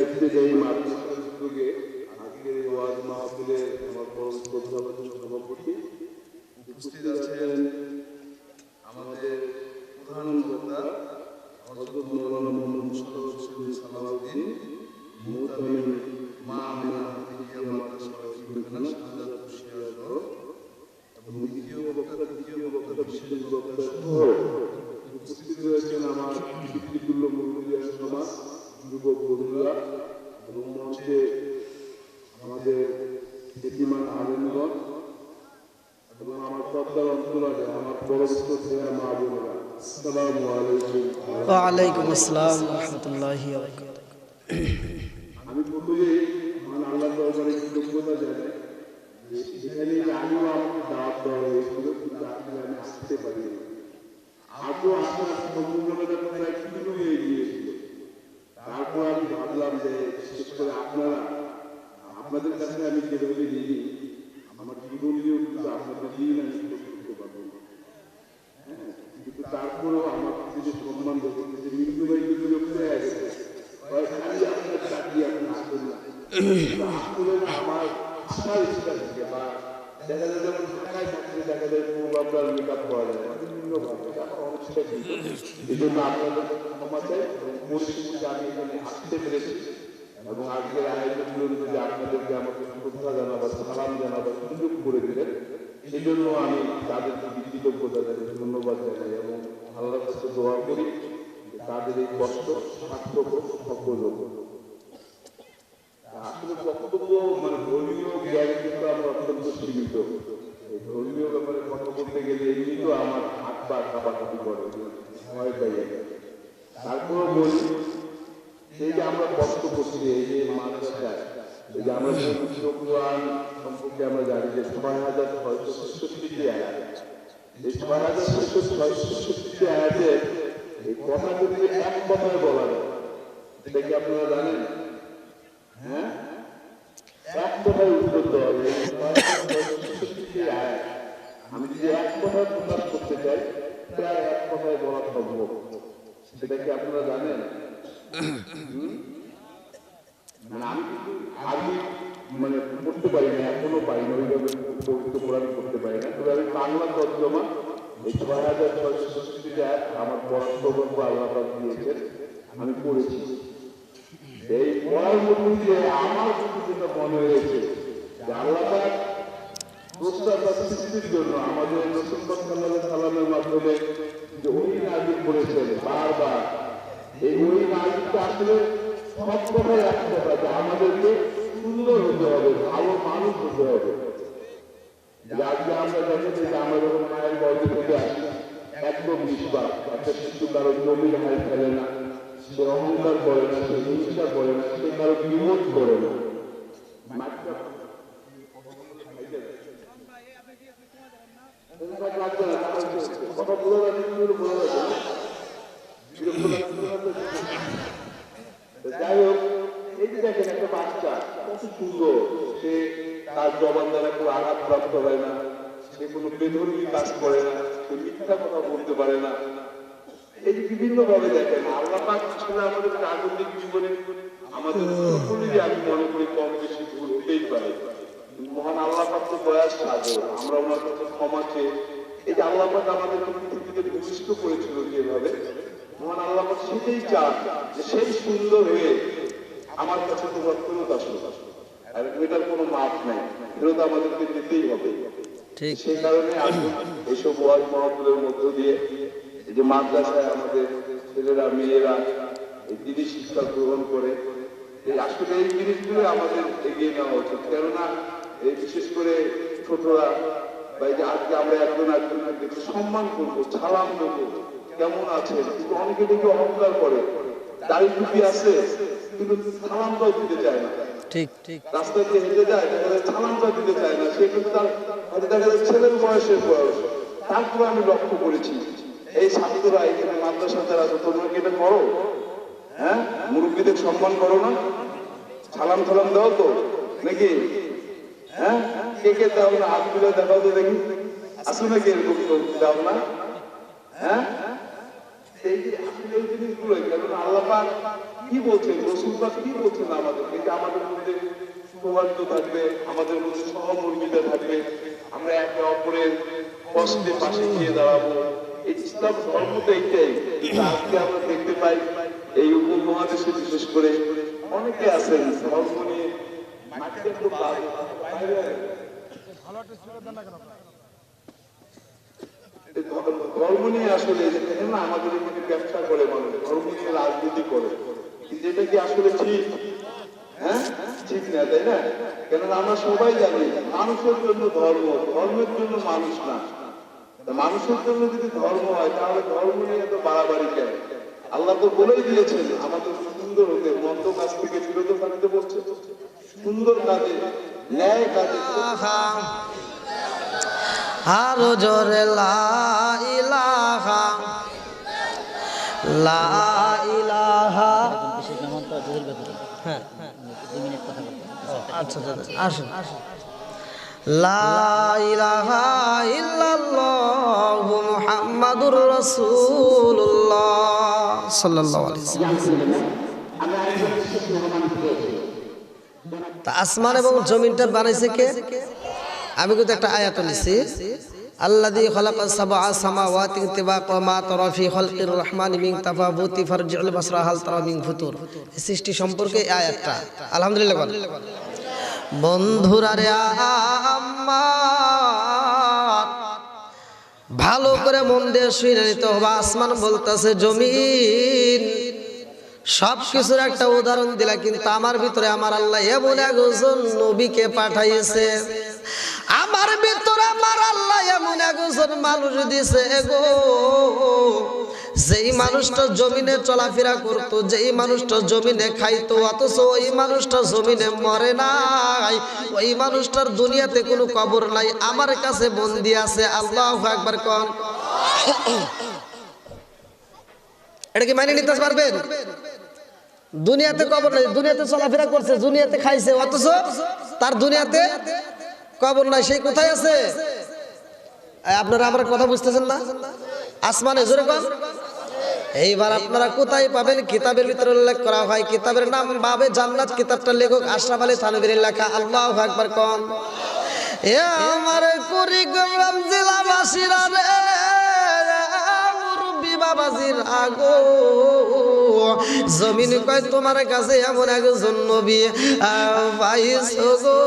ابتدائي মাদ্রাসার উদ্যোগে আজকের এই ওয়াজ মাহফিলে আমার পরম শ্রদ্ধাভাজন সভাপতি উপস্থিত আছেন আমাদের প্রধান বক্তা হযরত মাওলানা মুহাম্মদ মুস্তাফা হোসেন সালাউদ্দিন, মুহতামিম মা আমিনা হাফিজিয়া মাদ্রাসা শিক্ষকখানা শাহাদাত শিয়াজহ, এবং দ্বিতীয় বক্তা বিশেষ বক্তা সহ উপস্থিত রয়েছেন আমার পিতৃতুল্য মুরব্বিয়ান সমাজ, যুবক বন্ধুরা, এবং মঞ্চে আমাদের খ্যাতিমান আলেমগণ এবং আমার পর্দার অন্তরালে আমার পরস্ত শ্রেয়া মা বোনেরা, আসসালামু আলাইকুম। ওয়া আলাইকুম আসসালাম ওয়া রাহমাতুল্লাহি ওয়া বারাকাতুহু। আমি প্রথমে মানে আল্লাহর দরবারে কৃতজ্ঞতা জানাই যে যেখানে আমিও আমাকে দাওয়াত দেওয়া হয়েছিল, কিন্তু আসলে আমি আসতে পারিনি। আজও আসার সম্ভাবনাটা প্রায় ক্ষীণ হয়ে গিয়েছিল। তারপর আমি ভাবলাম যে বিশেষ করে আপনাদের কাছে আমি যেভাবে নিই, আমার জীবনীয় কিন্তু আপনাদের দিন আমি শেষ করতে পারবো না। হ্যাঁ, কিন্তু তারপরেও আমার যে সম্মান দেবো, যে মৃত্যু বাড়ি বিরক্ত হয়ে গেছে, খালি আপনার চাকরি আপনি আসবেন না, আসলে না আমার আসার ইচ্ছা থেকে, বা দেখা যায় যেমন ঢাকায় থাকলে দেখা যায় খুব আপনার মেকআপ করা যায় না, বিভিন্ন ভাবে আমার অনেকটা দিত। এই জন্য আপনাদের ক্ষমা চাই এবং পরিস্থিতিতে আমি এখানে আসতে পেরেছি, এবং আজকের আয়োজনগুলো যদি আপনাদেরকে আমাকে শ্রদ্ধা জানাবার, সালাম জানাবার সুযোগ করে দিলেন, এই জন্য আমি তাদেরকে কৃতজ্ঞতা জানাই, ধন্যবাদ জানাই, এবং আল্লাহর কাছে দোয়া করি যে তাদের এই কষ্ট সার্থক হোক, সফল হোক। আসলে বক্তব্য মানে ধর্মীয় জ্ঞান কিন্তু আমরা অত্যন্ত সীমিত। এই ধর্মীয় ব্যাপারে কথা বলতে গেলে এমনি তো আমার হাত পা কাঁপাকাঁপি করে, ভয় পাই। তারপরেও বলি, এই যে আমরা কষ্ট করছি এই যে মাদ্রাসায়, এই যে আমরা পবিত্র কোরআন সম্পর্কে আমরা জানি যে ৬,৬৬৬টি আয়াত, এই ৬,৬৬৬টি আয়াতের এই কথা যদি এক কথায় বলা যায়, এটা কি আপনারা জানেন? হ্যাঁ, এক কথায় উত্তর দেওয়া হবে। এই ৬,৬৬৬টি আয়াত আমি যদি এক কথায় প্রকাশ করতে চাই, প্রায় এক কথায় বলা সম্ভব। সেটা কি আপনারা জানেন? মানে আমি কিন্তু আগে মানে পড়তে পারি না, এখনো পারি না, ওইভাবে পবিত্র কোরআন পড়তে পারি না, তবে আমি বাংলা তর্জমা এই ৬,৬৬৬টি আয়াত আমার পড়ার সৌভাগ্য আল্লাহ পাক দিয়েছেন, আমি পড়েছি। এই পড়ার মধ্যে দিয়ে আমার কিন্তু যেটা মনে হয়েছে যে আল্লাহ পাক প্রস্তাব সৃষ্টির জন্য আমাদের রাসূল সাল্লাল্লাহু আলাইহি সাল্লামের মাধ্যমে যে ওহী নাযিল করেছেন বারবার, এই ওহী নাযিলটা আসলে সব কথাই এক কথা যে আমাদেরকে সুন্দর হতে হবে, ভালো মানুষ হতে হবে। যে আজকে আমরা দেখেছি যে আমরা যখন মায়ের গর্ভে থেকে আসি একদম নিষ্পাপ, একটা শিশু কারো জমির হাল ফেলে না, সে অহংকার করে না, সে হিংসা করে না, সে কারো বিমোচ করে না। কথা বলে যাই হোক, এই যে দেখেন একটা বাচ্চা কত সুন্দর, সে তার জবান দ্বারা কোনো আঘাতপ্রাপ্ত হয় না, সে কোনো বেধর্মী কাজ করে না, সে মিথ্যা কথা বলতে পারে না। এই যে বিভিন্ন ভাবে দেখেন আল্লাহ পাক আসলে আমাদের প্রাকৃতিক জীবনে আমাদের সকলেরই আমি মনে করি কম বেশি ভুল হতেই পারে। মহান আল্লাহ পাক তো দয়ার সাগর, আমরা ওনার কাছে ক্ষমা চেয়ে এই যে আল্লাহ পাক আমাদেরকে পৃথিবীতে ভূমিষ্ঠ করেছিল যেভাবে, মহান আল্লাহ পাক সেটাই চান যে সেই সুন্দর হয়ে আমার কাছে তোমার ফেরত আসলো, আর এটার কোনো মাপ নেই, ফেরত আমাদেরকে যেতেই হবে। ঠিক সেই কারণে আসুন এইসব ওয়াজ মাহফিলের মধ্য দিয়ে এই যে মাদ্রাসায় আমাদের ছেলেরা মেয়েরা এই দিনী শিক্ষা গ্রহণ করে, এই আসলে এই জিনিসগুলো আমাদের এগিয়ে নেওয়া উচিত। কেননা এই বিশেষ করে ছোটরা বা এই যে আজকে আমরা একজনকে সম্মান করবো, সালাম দেবো, কেমন আছে, কিন্তু অনেকে দেখে অহংকার করে, দাড়ি টুপি আছে কিন্তু সালামটাও দিতে চায় না, ঠিক ঠিক রাস্তা দিয়ে হেঁটে যায়, দেখা যায় সালামটা দিতে চায় না, সে কিন্তু তার হয়তো দেখা যায় ছেলের বয়সের বয়স। তারপরে আমি লক্ষ্য করেছি এই ছাত্ররা এখানে মাদ্রাসা যারা আছে, তোমরা কি এটা করো? হ্যাঁ, মুরব্বীদের সম্মান করো না? সালাম সালাম দাও তো নাকি? হ্যাঁ, কে কে দাও না? হাত তুলে দেখাও তো দেখি, আসো নাকি এরকম দাও না? হ্যাঁ, এই যে আসলে এই জিনিসগুলো, কেননা আল্লাহ পাক কি বলছেন, রাসূল পাক কি বলছেন আমাদেরকে, যে আমাদের মধ্যে সৌহার্দ্য থাকবে, আমাদের মধ্যে সহমর্মিতা থাকবে, আমরা একে অপরের কষ্টে পাশে গিয়ে দাঁড়াবো। এই ইসলাম ধর্মটা এইটাই। আজকে আমরা দেখতে পাই এই উপমহাদেশে বিশেষ করে অনেকে আছেন ধর্ম নিয়ে ধর্ম নিয়ে আসলে না আমাদের এখানে ব্যবসা করে মানুষ, ধর্ম নিয়ে রাজনীতি করে, কিন্তু এটা কি আসলে ঠিক? হ্যাঁ, ঠিক না, তাই না? কেননা আমরা সবাই জানি মানুষের জন্য ধর্ম, ধর্মের জন্য মানুষ না। মানুষের জন্য যদি ধর্ম হয় তাহলে ধর্ম নিয়ে তো বাড়াবাড়ি কেন? আল্লাহ তো বলেই দিয়েছেন আমাদের সুন্দর হতে, মন্দ কাজ থেকে বিরত থাকতে বলছে, সুন্দর কাজে, ন্যায় কাজে। আরো জোরে লা ইলাহা লা ইলাহা। হ্যাঁ, আচ্ছা আসুন। লা ইলাহা ইল্লাল্লাহু মুহাম্মাদুর রাসূলুল্লাহ সাল্লাল্লাহু আলাইহি ওয়াসাল্লাম। তা আসমান এবং জমিনটা বানাইছে কে? আমি কিন্তু একটা আয়াত নিছি, আল্লাযী খালাকাস সাবআ সামাওয়াতি তিবাকা মা তারা ফি খালকির রহমানি মিন তাফাবুতি ফারজিউল বাসরা হাল তারা মিন ফুতুর। সৃষ্টি সম্পর্কে এই আয়াতটা। আলহামদুলিল্লাহ। বন্ধুরা রে আমার ভালো করে মন দিয়ে শুনে নিতে হবে। আসমান বলতেছে জমিন, সব কিছুর একটা উদাহরণ দিলা, কিন্তু আমার ভিতরে আমার আল্লাহ এমন একজন নবীকে পাঠাইছে, আমার ভিতরে আমার আল্লাহ এমন একজন মানুষ দিছে গো, যেই মানুষটা জমিনে চলাফেরা করতো, যেই মানুষটা জমিনে খাইতো, অথচ ওই মানুষটা জমিনে মরে নাই, ওই মানুষটার দুনিয়াতে কোনো কবর নাই, আমার কাছে বন্দী আছে। আল্লাহু আকবার কোন। এটা কি মানিয়ে নিতে পারবেন? দুনিয়াতে কবর নাই, দুনিয়াতে চলাফেরা করছে, দুনিয়াতে খাইছে, অথচ তার দুনিয়াতে কবর নাই, সেই কোথায় আছে? আপনারা আমার কথা বুঝতেছেন না? আসমানে, জোরে কর। এইবার আপনারা কোথায় পাবেন? কিতাবের ভিতরে উল্লেখ করা হয়, কিতাবের নাম বাবে জান্নাত, কিতাবটার লেখক আশরাফ আলী থানভীর লেখা। আল্লাহু আকবার কোন। এ আমার কুড়িগ্রাম জেলাবাসীরা রে, মুরব্বি বাবাজির আগো, জমিন কয় তোমার কাছে এমন একজন নবী পাইছো গো,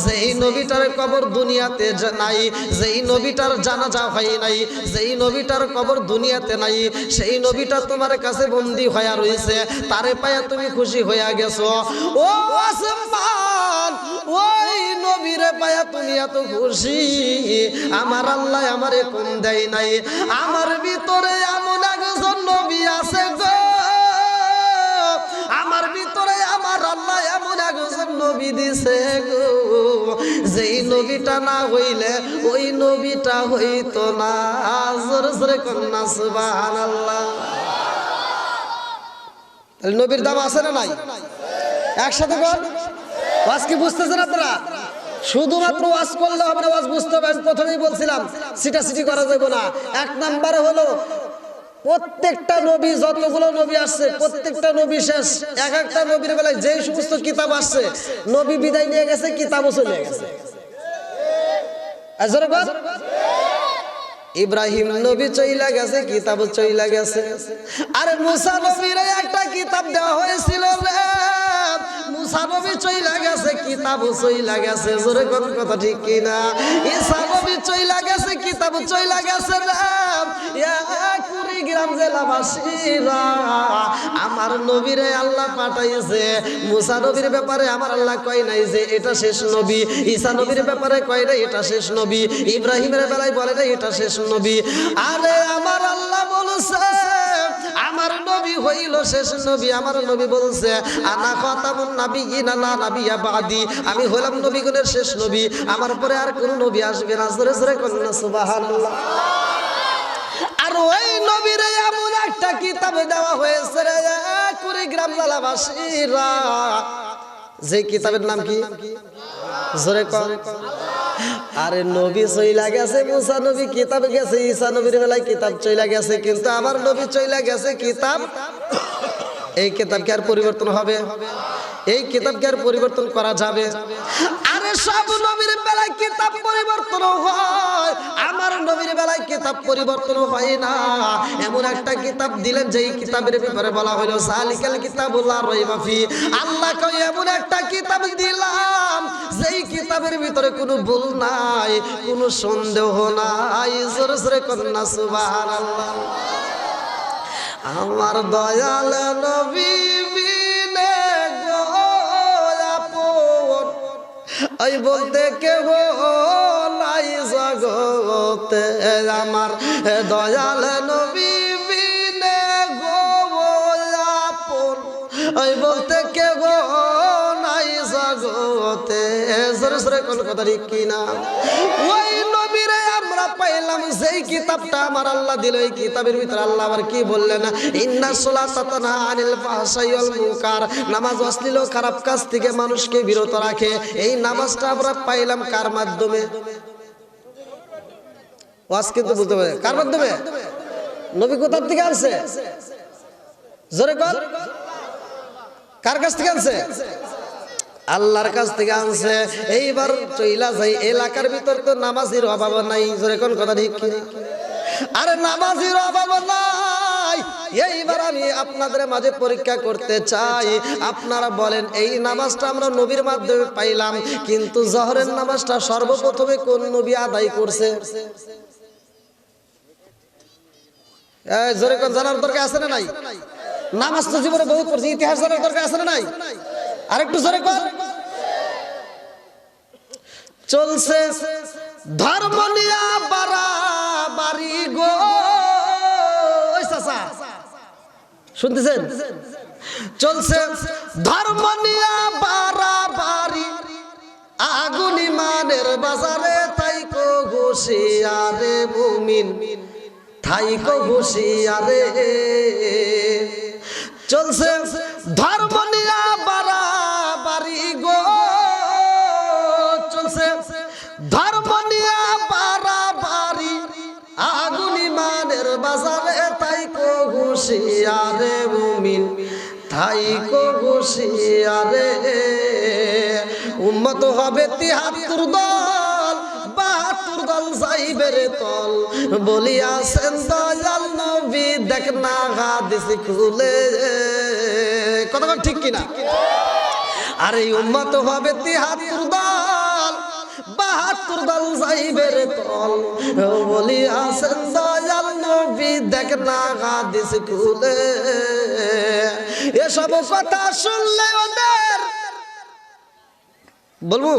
যেই নবীটার কবর দুনিয়াতে নাই, যেই নবীটার জানাজা হয় নাই, যেই নবীটার কবর দুনিয়াতে নাই, সেই নবীটা তোমার কাছে বন্দী হয়ে রয়েছে, তারে পায়া তুমি খুশি হয়ে গেছো। ও আসমান, ওই নবীরে পায়া তুমি এত খুশি, আমার আল্লাহ আমারে কম দেয় নাই। আমার ভিতরে এমন একজন নবী আছে গো, আমার ভিতরে আমার আল্লাহ এমন একজন নবী দিছে গো, যেই নবীটা না হইলে ওই নবীটা হইতো না। জোরে জোরে কন্যা সুবহানাল্লাহ। নবীর দাম আছে না নাই? একসাথে বল। ওয়াজ কি বুঝতেছেন আপনারা? শুধুমাত্র ওয়াজ করলে হবে না, ওয়াজ বুঝতে হবে। প্রথমেই বলছিলাম সিটাসিটি করা যাবে না। এক নম্বরে হলো প্রত্যেকটা নবী, যতগুলো নবী আসছে প্রত্যেকটা নবী শেষ। এক একটা নবীর বেলায় যেই সমস্ত কিতাব আসছে, নবী বিদায় নিয়ে গেছে, কিতাবও চলে গেছে। ইব্রাহিম নবী চইলা গেছে, কিতাব চইলা গেছে। আরে মুসা নবীর একটা কিতাব দেওয়া হয়েছিল রে, মুসা নবী চইলা গেছে, কিতাব চইলা গেছে। জোরে কোন কথা ঠিক কি না? ঈসা নবী চইলা গেছে, কিতাব চইলা গেছে রে। কুড়িগ্রাম জেলাবাসীরা, আমার নবীরে আল্লাহ পাঠাইছে। মুসা নবীর ব্যাপারে আমার আল্লাহ কয় নাই যে এটা শেষ নবী, ঈসা নবীর ব্যাপারে কয় নাই এটা শেষ নবী, ইব্রাহিমের বেলায় বলে নাই এটা শেষ নবী। আরে আমার আল্লাহ বলছে আমার নবী হইল শেষ নবী। আমার নবী বলছে আনা খাতামুন নাবিয়্যিন লা নাবিয়্যা বাদি, আমি হলাম নবীগণের শেষ নবী, আমার পরে আর কোন নবী আসবে না। জোরে জোরে কন্যা সুবহানাল্লাহ। আর ওই নবীরে এমন একটা কিতাব দেওয়া হয়েছে রে কুড়িগ্রাম জেলাবাসীরা, যে কিতাবের নাম কি? জোরে কর। আরে নবী চইলা গেছে, মুসা নবী কিতাব গেছে, ঈসা নবীর বেলায় কিতাব চইলা গেছে, কিন্তু আমার নবী চইলা গেছে কিতাব। এই কিতাব কি আর পরিবর্তন হবে? এই কিতাব কি আর পরিবর্তন করা যাবে? আরে সব নবীর বেলায় কিতাব পরিবর্তন হয়, আমার নবীর বেলায় কিতাব পরিবর্তন হয় না। এমন একটা কিতাব দিলেন যেই কিতাবের ব্যাপারে বলা হলো সালিকাল কিতাবুল লা রাইবা ফি। আল্লাহ কয় এমন একটা কিতাব দিলাম যেই কিতাবের ভিতরে কোনো ভুল নাই, কোনো সন্দেহ নাই। জোরে জোরে কন্যা সুবহানাল্লাহ। আমার দয়াল নবী বিনে গো আপন, ওই বলতে কেহ নাই জগতে। আমার দয়াল নবী বিনে গো আপন, ওই বলতে কেহ নাই জগতে। জোরে জোরে কোন কথা ঠিক কিনা? ওই নবীরে আমরা পাইলাম যেই কিতাবটা আমার আল্লাহ দিল। এই কিতাবের ভিতরে আল্লাহ আবার কি বললেন? ইন্নাস সালাতা তানহা আনিল ফাহশাই ওয়াল মুনকার, নামাজ অশ্লীল ও খারাপ কাজ থেকে মানুষকে বিরত রাখে। এই নামাজটা আমরা পাইলাম কার মাধ্যমে? ওয়াজ কিন্তু বলতে পারে কার মাধ্যমে? নবী কোথা থেকে আনছে? জোরে কর। কার কাছ থেকে আনছে? আল্লাহর কাছ থেকে আনছে। এইবার চইলা যাই এলাকার ভিতর তো নামাজির অভাব নাই। জোরে কোন কথা ঠিক কি? আরে নামাজির অভাব নাই। এইবার আমি আপনাদের মাঝে পরীক্ষা করতে চাই, আপনারা বলেন এই নামাজটা আমরা নবীর মাধ্যমে পাইলাম, কিন্তু জোহরের নামাজটা সর্বপ্রথমে কোন নবী আদায় করছে? জোরে কোন জানার দরকার আছে না নাই? নামাজ তো জীবনে বহুত পড়ছি, ইতিহাস জানার দরকার আছে না নাই? আরেকটু জোরে কর। চলছে ধর্ম নিয়া বাড়াবাড়ি গো, শুনতেছেন? চলছে ধর্ম নিয়া বাড়াবাড়ি, আগুন ইমানের বাজারে থাইকো হুঁশিয়ারে মুমিন, থাইকো হুঁশিয়ারে। চলছে ধর্ম নিয়া বাড়াবাড়ি গো, চলছে ধর্ম নিয়া বাড়াবাড়ি, আগুন ইমানের বাজারে থাইকো হুঁশিয়ারে মুমিন, থাইকো হুঁশিয়ারে। উম্মত হবে ৭৩ দল, ৭২ দল যাইবে রে তল, বলিয়াছেন দয়াল নবী দেখ না হাদিস খুলে। কথা ঠিক কিনা? আর এই উম্মত হবে ৭৩ দল, ৭২ দল যাইবে রে তল, বলিয়াছেন দয়াল নবী দেখ না হাদিস খুলে। এসব কথা শুনলে ওদের বলবো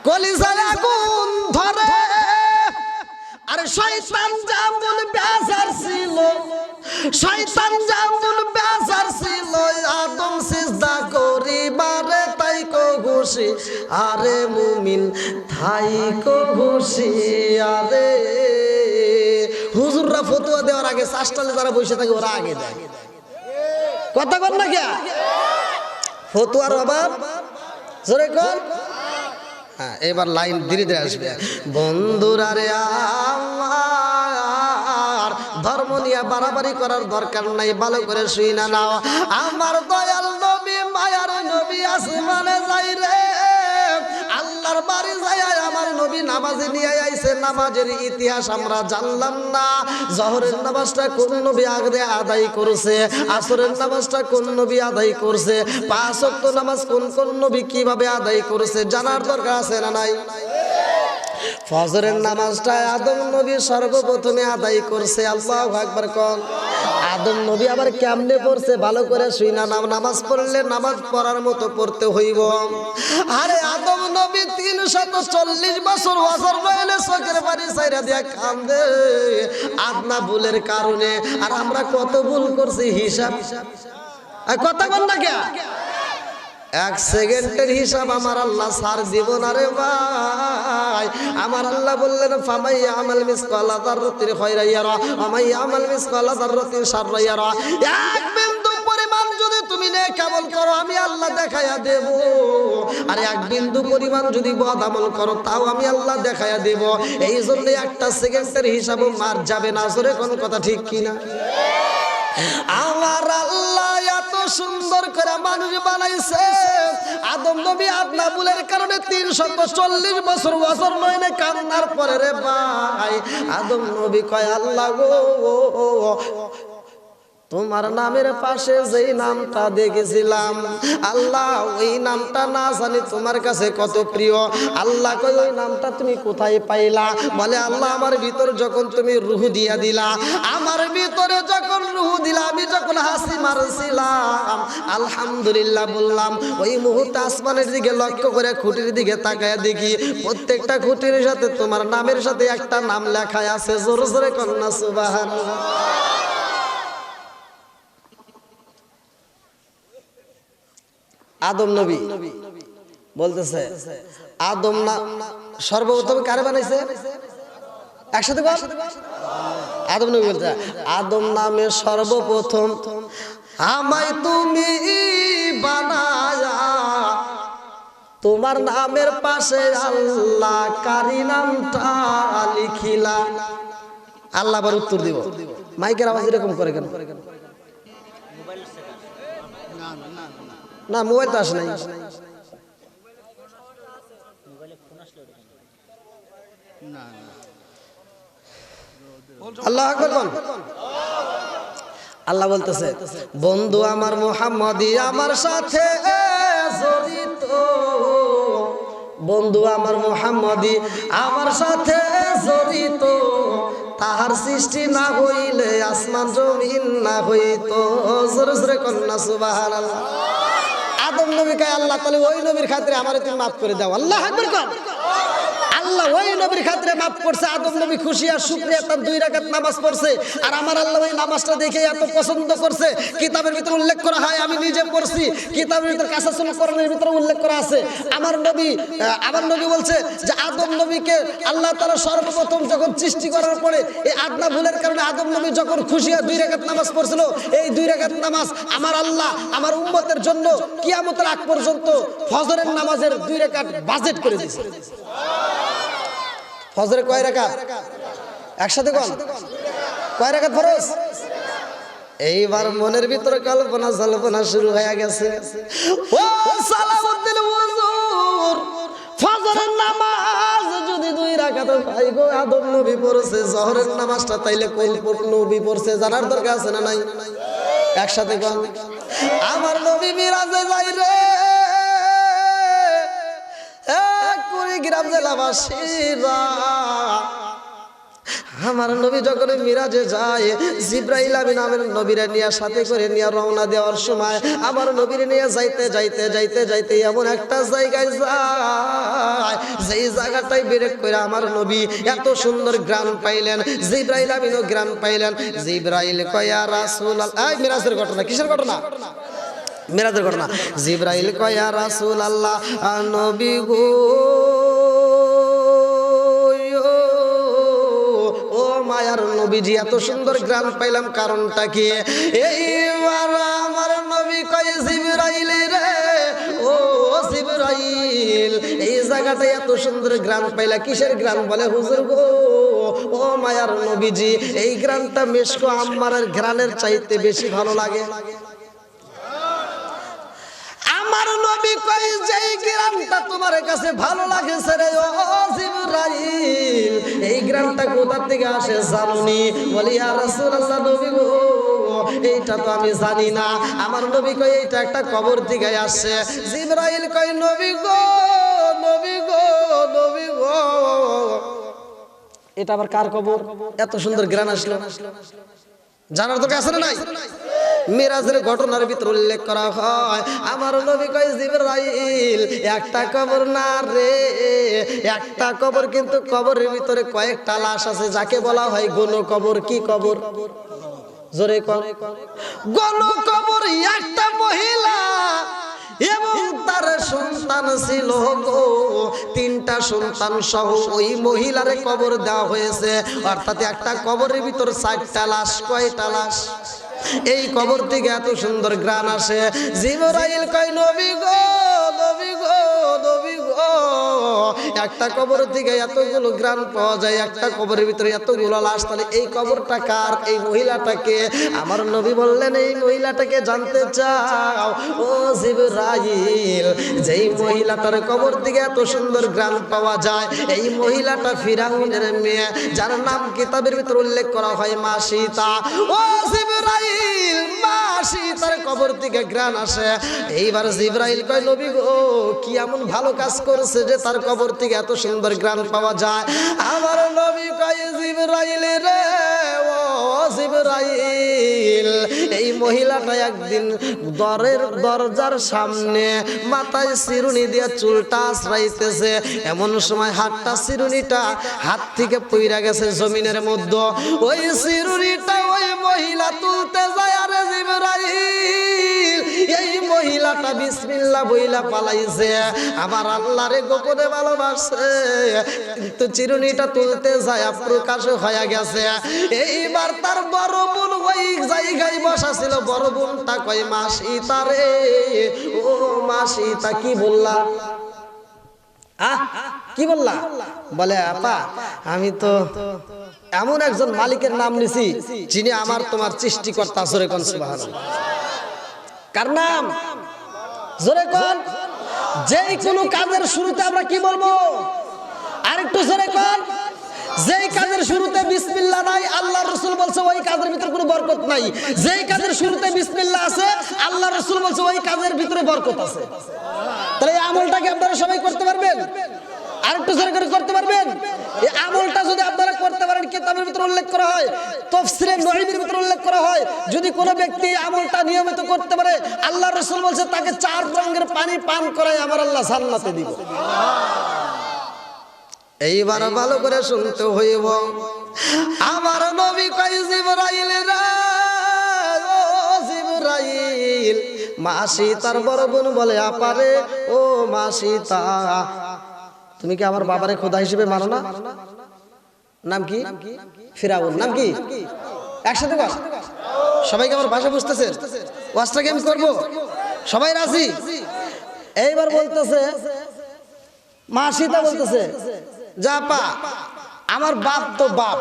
কলিজায় আগুন ধরে। আর শয়তান যেমন বেজার ছিল, শয়তান যেমন বেজার ছিল আদম সিজদা করিবারে তাই কো খুশি। আরে মুমিন তাই কো খুশি। আরে হুজুররা ফতোয়া দেওয়ার আগে চাষটালে যারা বসে থাকে ওরা আগে দেয়, কথা বল না কে? ফতোয়ার অভাব, জোরে কর। হ্যাঁ, এবার লাইন ধীরে ধীরে আসবে। বন্ধুরা রে আমার, ধর্ম নিয়ে বাড়াবাড়ি করার দরকার নাই, ভালো করে শুই না নাও। আমার দয়াল নবী মায়ার নবী আসমানে যাই রে, আল্লাহর বাড়ি যায় আমার নবী নামাজে নিয়ে আইছে। নামাজের ইতিহাস আমরা জানলাম না। জহরের নামাজটা কোন নবী আগে আদায় করছে, আসরের নামাজটা কোন নবী আদায় করছে, 5 ওয়াক্ত নামাজ কোন কোন নবী কিভাবে আদায় করছে জানার দরকার আছে না নাই? ফজরের নামাজটা আদম নবী সর্বপ্রথমে আদায় করছে। আল্লাহু আকবার কোন। আদম নবী আবার কেমনে পড়ছে ভালো করে শুই না নাও। নামাজ পড়লে নামাজ পড়ার মতো পড়তে হইব। আরে আদম নবী 340 বছর ওয়াজর রইলে চোখের পানি ছাইরা দিয়া কান্দে আদনা ভুলের কারণে। আর আমরা কত ভুল করছি হিসাব কথা বল না কে? 1 সেকেন্ডের হিসাব আমার আল্লাহ ছাড় দিব না রে ভাই। আমার আল্লাহ বললেন ফামাই আমাল মিসকালা যাররাতিন খায়রা ইয়ারা ওয়া মাই আমাল মিসকালা যাররাতিন শাররা ইয়ারা। এক বিন্দু পরিমাণ যদি তুমি নেক আমল করো আমি আল্লাহ দেখায়া দেব, আর এক বিন্দু পরিমাণ যদি বদ আমল করো তাও আমি আল্লাহ দেখায়া দেব। এই জন্য 1টা সেকেন্ডের হিসাবও মার যাবে না। জোরে কোন কথা ঠিক কিনা? আমার আল্লাহ এত সুন্দর করে মানুষ বানাইছে। আদম নবী আদনা ভুলের কারণে 340 বছর ওয়াজর নয়নে কান্নার পরে রে ভাই আদম নবী কয় আল্লাহ গো, তোমার নামের পাশে যেই নামটা দেখেছিলাম আল্লাহ, ওই নামটা না জানি তোমার কাছে কত প্রিয়। আল্লাহ কই ওই নামটা তুমি কোথায় পাইলা? বলে আল্লাহ আমার ভিতর যখন তুমি রূহ দিয়া দিলা, আমার ভিতরে যখন রূহ দিলা, আমি যখন হাসি মারছিলাম আলহামদুলিল্লাহ বললাম, ওই মুহূর্তে আসমানের দিকে লক্ষ্য করে খুঁটির দিকে তাকায় দেখি প্রত্যেকটা খুঁটির সাথে তোমার নামের সাথে একটা নাম লেখা আছে। জোরে জোরে কন্যা সুবহানাল্লাহ। আদম নবী বলতেছে আদম না সর্বপ্রথম কারে বানাইছে? একসাথে বল। আদম নবী বলতে আদম নামে সর্বপ্রথম আমায় তুমি বানায়া, তোমার নামের পাশে আল্লাহ কারি নামটা লিখিলা। আল্লাহ আবার উত্তর দিব। মাইকের আওয়াজ এরকম করে কেন? না মোবাইল তো আসে নাই। আল্লাহু আকবার বল। আল্লাহ বলতেছে বন্ধু আমার মুহাম্মদি আমার সাথে জড়িত, বন্ধু আমার মুহাম্মদি আমার সাথে জড়িত, তাহার সৃষ্টি না হইলে আসমান জমিন না হইতো। জোরে জোরে কন্যা সুবহানাল্লাহ। আদম নবী কয় আল্লাহ তাহলে ওই নবীর খাতিরে আমারে তুমি মাফ করে দাও। আল্লাহু আকবার কর। আল্লাহ ওই নবীর খাতিরে মাফ করছে। আদম নবী খুশি আর শুকরিয়া তার 2 রাকাত নামাজ পড়ছে। আর আমার আল্লাহ ওই নামাজটা দেখে এত পছন্দ করছে, কিতাবের ভিতরে উল্লেখ করা হয়, আমি নিজে পড়ছি, কিতাবের ভিতরে কাসাসুল কোরআনের ভিতরে উল্লেখ করা আছে। আমার নবী বলছে যে আদম নবীকে আল্লাহ তাআলা সর্বপ্রথম যখন সৃষ্টি করার পরে এই আদনা ভুলের কারণে আদম নবী যখন খুশি হয়ে 2 রাকাত নামাজ পড়ছিল, এই 2 রাকাত নামাজ আমার আল্লাহ আমার উম্মতের জন্য কিয়ামতের আগ পর্যন্ত ফজরের নামাজের 2 রাকাত বাজেট করে দিয়েছে। ফজরে কয় রাকাত? একসাথে কোন কয় রাকাত ফরজ? এইবার মনের ভিতরে কল্পনা জল্পনা শুরু হয়ে গেছে। ও সালাউদ্দিন হুজুর, ফজরের নামাজ যদি 2 রাকাত হয় গো আদম নবী পড়ছে, জোহরের নামাজটা তাইলে কোন নবী পড়ছে জানার দরকার আছে না নাই? একসাথে কোন আমার নবী মিরাজে যাই রে, কুড়িগ্রাম জেলাবাসীরা আমার নবী যখন মিরাজে যায়, জিব্রাইল আমিন নামের নবীরে নিয়ে সাথে করে নিয়ে রওনা দেওয়ার সময় আমার নবীরে নিয়ে যাইতে যাইতে যাইতে যাইতে এমন একটা জায়গায় যায়, যেই জায়গাটাই ব্রেক করে আমার নবী এত সুন্দর গ্রাম পাইলেন, জিব্রাইল আমিনও গ্রাম পাইলেন। জিব্রাইল কয় ইয়া রাসূলুল্লাহ, এই মিরাজের ঘটনা, কিসের ঘটনা? মিরাজের ঘটনা। জিব্রাইল কয় ইয়া রাসূলুল্লাহ, নবী গো, মায়ার নবীজি এত সুন্দর গ্রাম পাইলাম, কারণটা কি? এইবার আমার নবী কয় জিবরাইল রে, ও জিবরাইল, এই জায়গাটা এত সুন্দর গ্রাম পাইলা, কিসের গ্রাম? বলে হুজুর গো, ও মায়ার নবীজি, এই গ্রামটা মেশকো আম্মারের গ্রামের চাইতে বেশি ভালো লাগে। আমার নবী কই যেই গ্রামটা তোমার কাছে ভালো লাগেছে রে ও জিবরাইল, এই গ্রামটা কোথা থেকে আসে জানুনি? বলি ইয়া রাসূলুল্লাহ, নবী গো, এইটা তো আমি জানি না। আমার নবী কই এইটা একটা কবর থেকে আসে। জিবরাইল কই নবী গো, নবী গো, নবী গো, এটা আবার কার কবর? এত সুন্দর গ্রাম আসলো, জানার তো আছে না নাই? মিরাজের ঘটনার ভিতর উল্লেখ করা হয়, আমার নবী কয় জিবরাইল, একটা কবর না রে, একটা কবর, কিন্তু কবরের ভিতরে কয়েকটা লাশ আছে, যাকে বলা হয় গণ কবর। কি কবর? জোরে কর। গণ কবর। একটা মহিলা এবং তার সন্তান ছিল গো, 3টা সন্তান সহ ওই মহিলার কবর দেওয়া হয়েছে। অর্থাৎ একটা কবরের ভিতর 4টা লাশ। কয়টা লাশ? এই কবর থেকে এত সুন্দর গ্রান আসে। জিবরাইল কয় নবী গো, নবী গো, নবী গো, একটা কবর থেকে এতগুলো গ্রান পাওয়া যায়, একটা কবরের ভিতরে এতগুলো লাশ, তাহলে এই কবরটা কার? এই মহিলাটাকে। আমার নবী বললেন এই মহিলাটাকে জানতে চাও? ও জিবরাইল, যেই মহিলাটার কবর থেকে এত সুন্দর গ্রান পাওয়া যায়, এই মহিলাটা ফিরাউনের মেয়ে, যার নাম কিতাবের ভিতর উল্লেখ করা হয় মা সীতা। ও জিবরাইল, মা সীতার কবর থেকে গ্রান আসে। এইবার জিবরাইল কয় নবী গো, কি এমন ভালো কাজ করছে যে তার কবর থেকে এত সুন্দর গ্রান পাওয়া যায়? আমার নবী কয় জিবরাইল রে, ও জিবরাইল, এই মহিলাটা একদিন দরজার সামনে মাথায় চিরুনি দিয়ে চুলটা আশ্রাইতেছে, এমন সময় হাতটা চিরুনিটা হাত থেকে পইরা গেছে জমিনের মধ্যে। ওই চিরুনিটা ওই মহিলা তুলতে যায়, আরে জিবরাইল, এই মহিলাটা বিসমিল্লাহ বইলা পালাইছে, আমার আল্লাহরে গোপনে ভালোবাসে, কিন্তু চিরুনিটা তুলতে যায় প্রকাশ হয়ে গেছে। এইবার তার বড় বোন ওই জায়গায় বসা ছিল, বড় বোনটা কয় মা সীতা রে, ও মা সীতা, কি বললা? কি বললা? বলে আপা, আমি তো এমন একজন মালিকের নাম নিছি যিনি আমার তোমার সৃষ্টিকর্তা। জোরে কোন সুবহানাল্লাহ। কার নাম? জোরে কোন। যেই কোনো কাজের শুরুতে আমরা কি বলবো? আরেকটু জোরে কোন। যেই কাজের শুরুতে বিসমিল্লাহ নাই, আল্লাহর রাসূল বলছে ওই কাজের ভিতরে কোনো বরকত নাই। যেই কাজের শুরুতে বিসমিল্লাহ আছে, আল্লাহর রাসূল বলছে ওই কাজের ভিতরে বরকত আছে। তাহলে এই আমলটাকে আপনারা সবাই করতে পারবেন? আরেকটু জোরে করে করতে পারবেন? এই আমলটা যদি আপনারা করতে পারেন, কিতাবের ভিতরে উল্লেখ করা হয়, তাফসীরে নবীর ভিতরে উল্লেখ করা হয়, যদি কোনো ব্যক্তি আমলটা নিয়মিত করতে পারে, আল্লাহর রাসূল বলছে তাকে 4 রঙের পানি পান করায় আমার আল্লাহ জান্নাতে দিব। এইবার ভালো করে শুনতে হইব, আমার নবী কয় জিবরাইল রে, ও জিবরাইল, মা সীতার বড় বোন বলে আপারে, ও মা সীতা, তুমি কি আমার বাবারে খোদা হিসেবে মানো না? নাম কি? ফিরাউন। নাম কি? একসাথে বল। সবাইকে আমার ভাষা বুঝতেছে? ওয়াজটাকে আমি করবো, সবাই রাজি? এইবার বলতেছে মা সীতা বলতেছে, যা পা, আমার বাপ তো বাপ,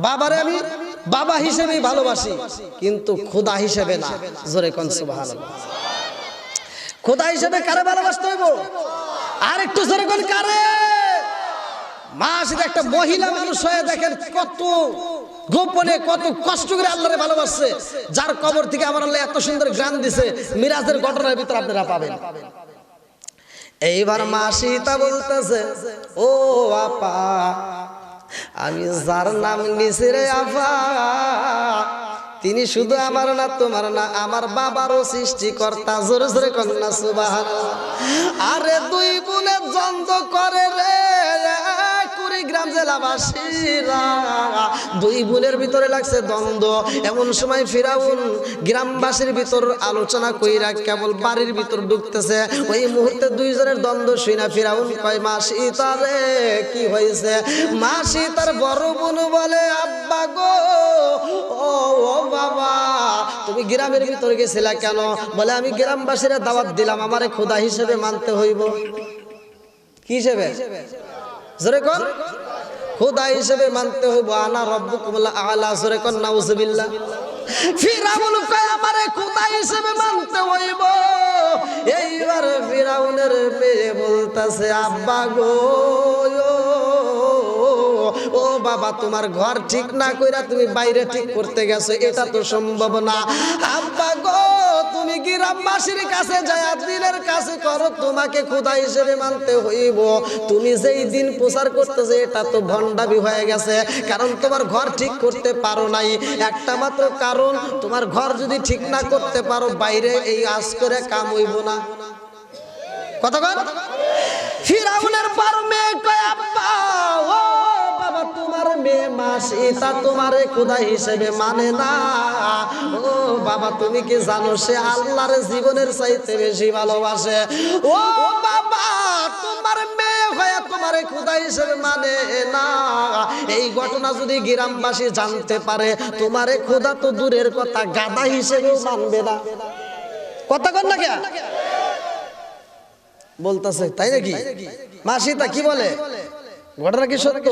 বাবারে আমি বাবা হিসেবেই ভালোবাসি, কিন্তু খোদা হিসেবে না। জোরে কোন সুবহানাল্লাহ। খোদা হিসেবে কারে ভালোবাসতে হইব? আর একটু জোরে কোন কারে? মা সীতা একটা মহিলা মানুষ হয়ে দেখেন কত গোপনে কত কষ্ট করে আল্লাহরে ভালোবাসছে, যার কবর থেকে আমার আল্লাহ এত সুন্দর গান দিছে। মিরাজের ঘটনার ভিতর আপনারা পাবেন। এইবার মা সীতা বলতেছে, ও আপা, আমি যার নাম নিছি রে আফা, তিনি শুধু আমার না তোমার না আমার বাবারও সৃষ্টিকর্তা। জোরে জোরে কন্যা সুবহানাল্লাহ। আরে দুই বোনে দ্বন্দ্ব করে রে কুড়িগ্রাম জেলাবাসীরা, দুই বোনের ভিতরে লাগছে দ্বন্দ্ব। এমন সময় ফিরাউন গ্রামবাসীর ভিতর আলোচনা কইরা কেবল বাড়ির ভিতর ঢুকতেছে। ওই মুহূর্তে দুইজনের দ্বন্দ্ব শুনা ফিরাউন কয় মা সীতা রে কি হয়েছে? মা সীতার বড় বোন বলে আব্বা গো, ও বাবা তুমি গ্রামের ভিতরে গেছিলা কেন? বলে আমি গ্রামবাসীরা দাওয়াত দিলাম, আমারে খোদা হিসেবে মানতে হইব। কি হিসেবে? জোরে কোন? খোদা হিসেবে মানতে হইব। আনা রব্বুকুমুল আলা। জোরে কোন নাউজুবিল্লাহ। ফিরাউন কয় আমারে খোদা হিসেবে মানতে হইব। এইবার ফিরাউনের মেয়ে বলতাছে আব্বা গো, ও বাবা তোমার ঘর ঠিক না কইরা তুমি বাইরে ঠিক করতে গেছো, এটা তো সম্ভব না। আব্বা গো তুমি গ্রামবাসীর কাছে যায় দিনের কাছে করো, তোমাকে খোদা হিসেবে মানতে হইব। তুমি যেই দিন প্রচার করতেছে এটা তো ভণ্ডামি হয়ে গেছে, কারণ তোমার ঘর ঠিক করতে পারো নাই। একটা মাত্র কারণ, তোমার ঘর যদি ঠিক না করতে পারো বাইরে এই আজ করে কাম হইব না। কথা কন। ফিরাউনের বড় মেয়ে কয় আব্বা ও বাবা তোমার মেয়ে মা সীতা তোমারে খোদা হিসেবে মানে না। ও বাবা তুমি কি জানো সে আল্লাহর জীবনের চাইতে বেশি ভালোবাসে। ও বাবা তোমার মেয়ে হয়ে তোমারে খোদা হিসেবে মানে না। এই ঘটনা যদি গ্রামবাসী জানতে পারে তোমারে খোদা তো দূরের কথা গাধা হিসেবেও মানবে না। কথা কন না কে বলতেছে তাই নাকি? মা সীতা কি বলে? ঘটনা কি সত্য?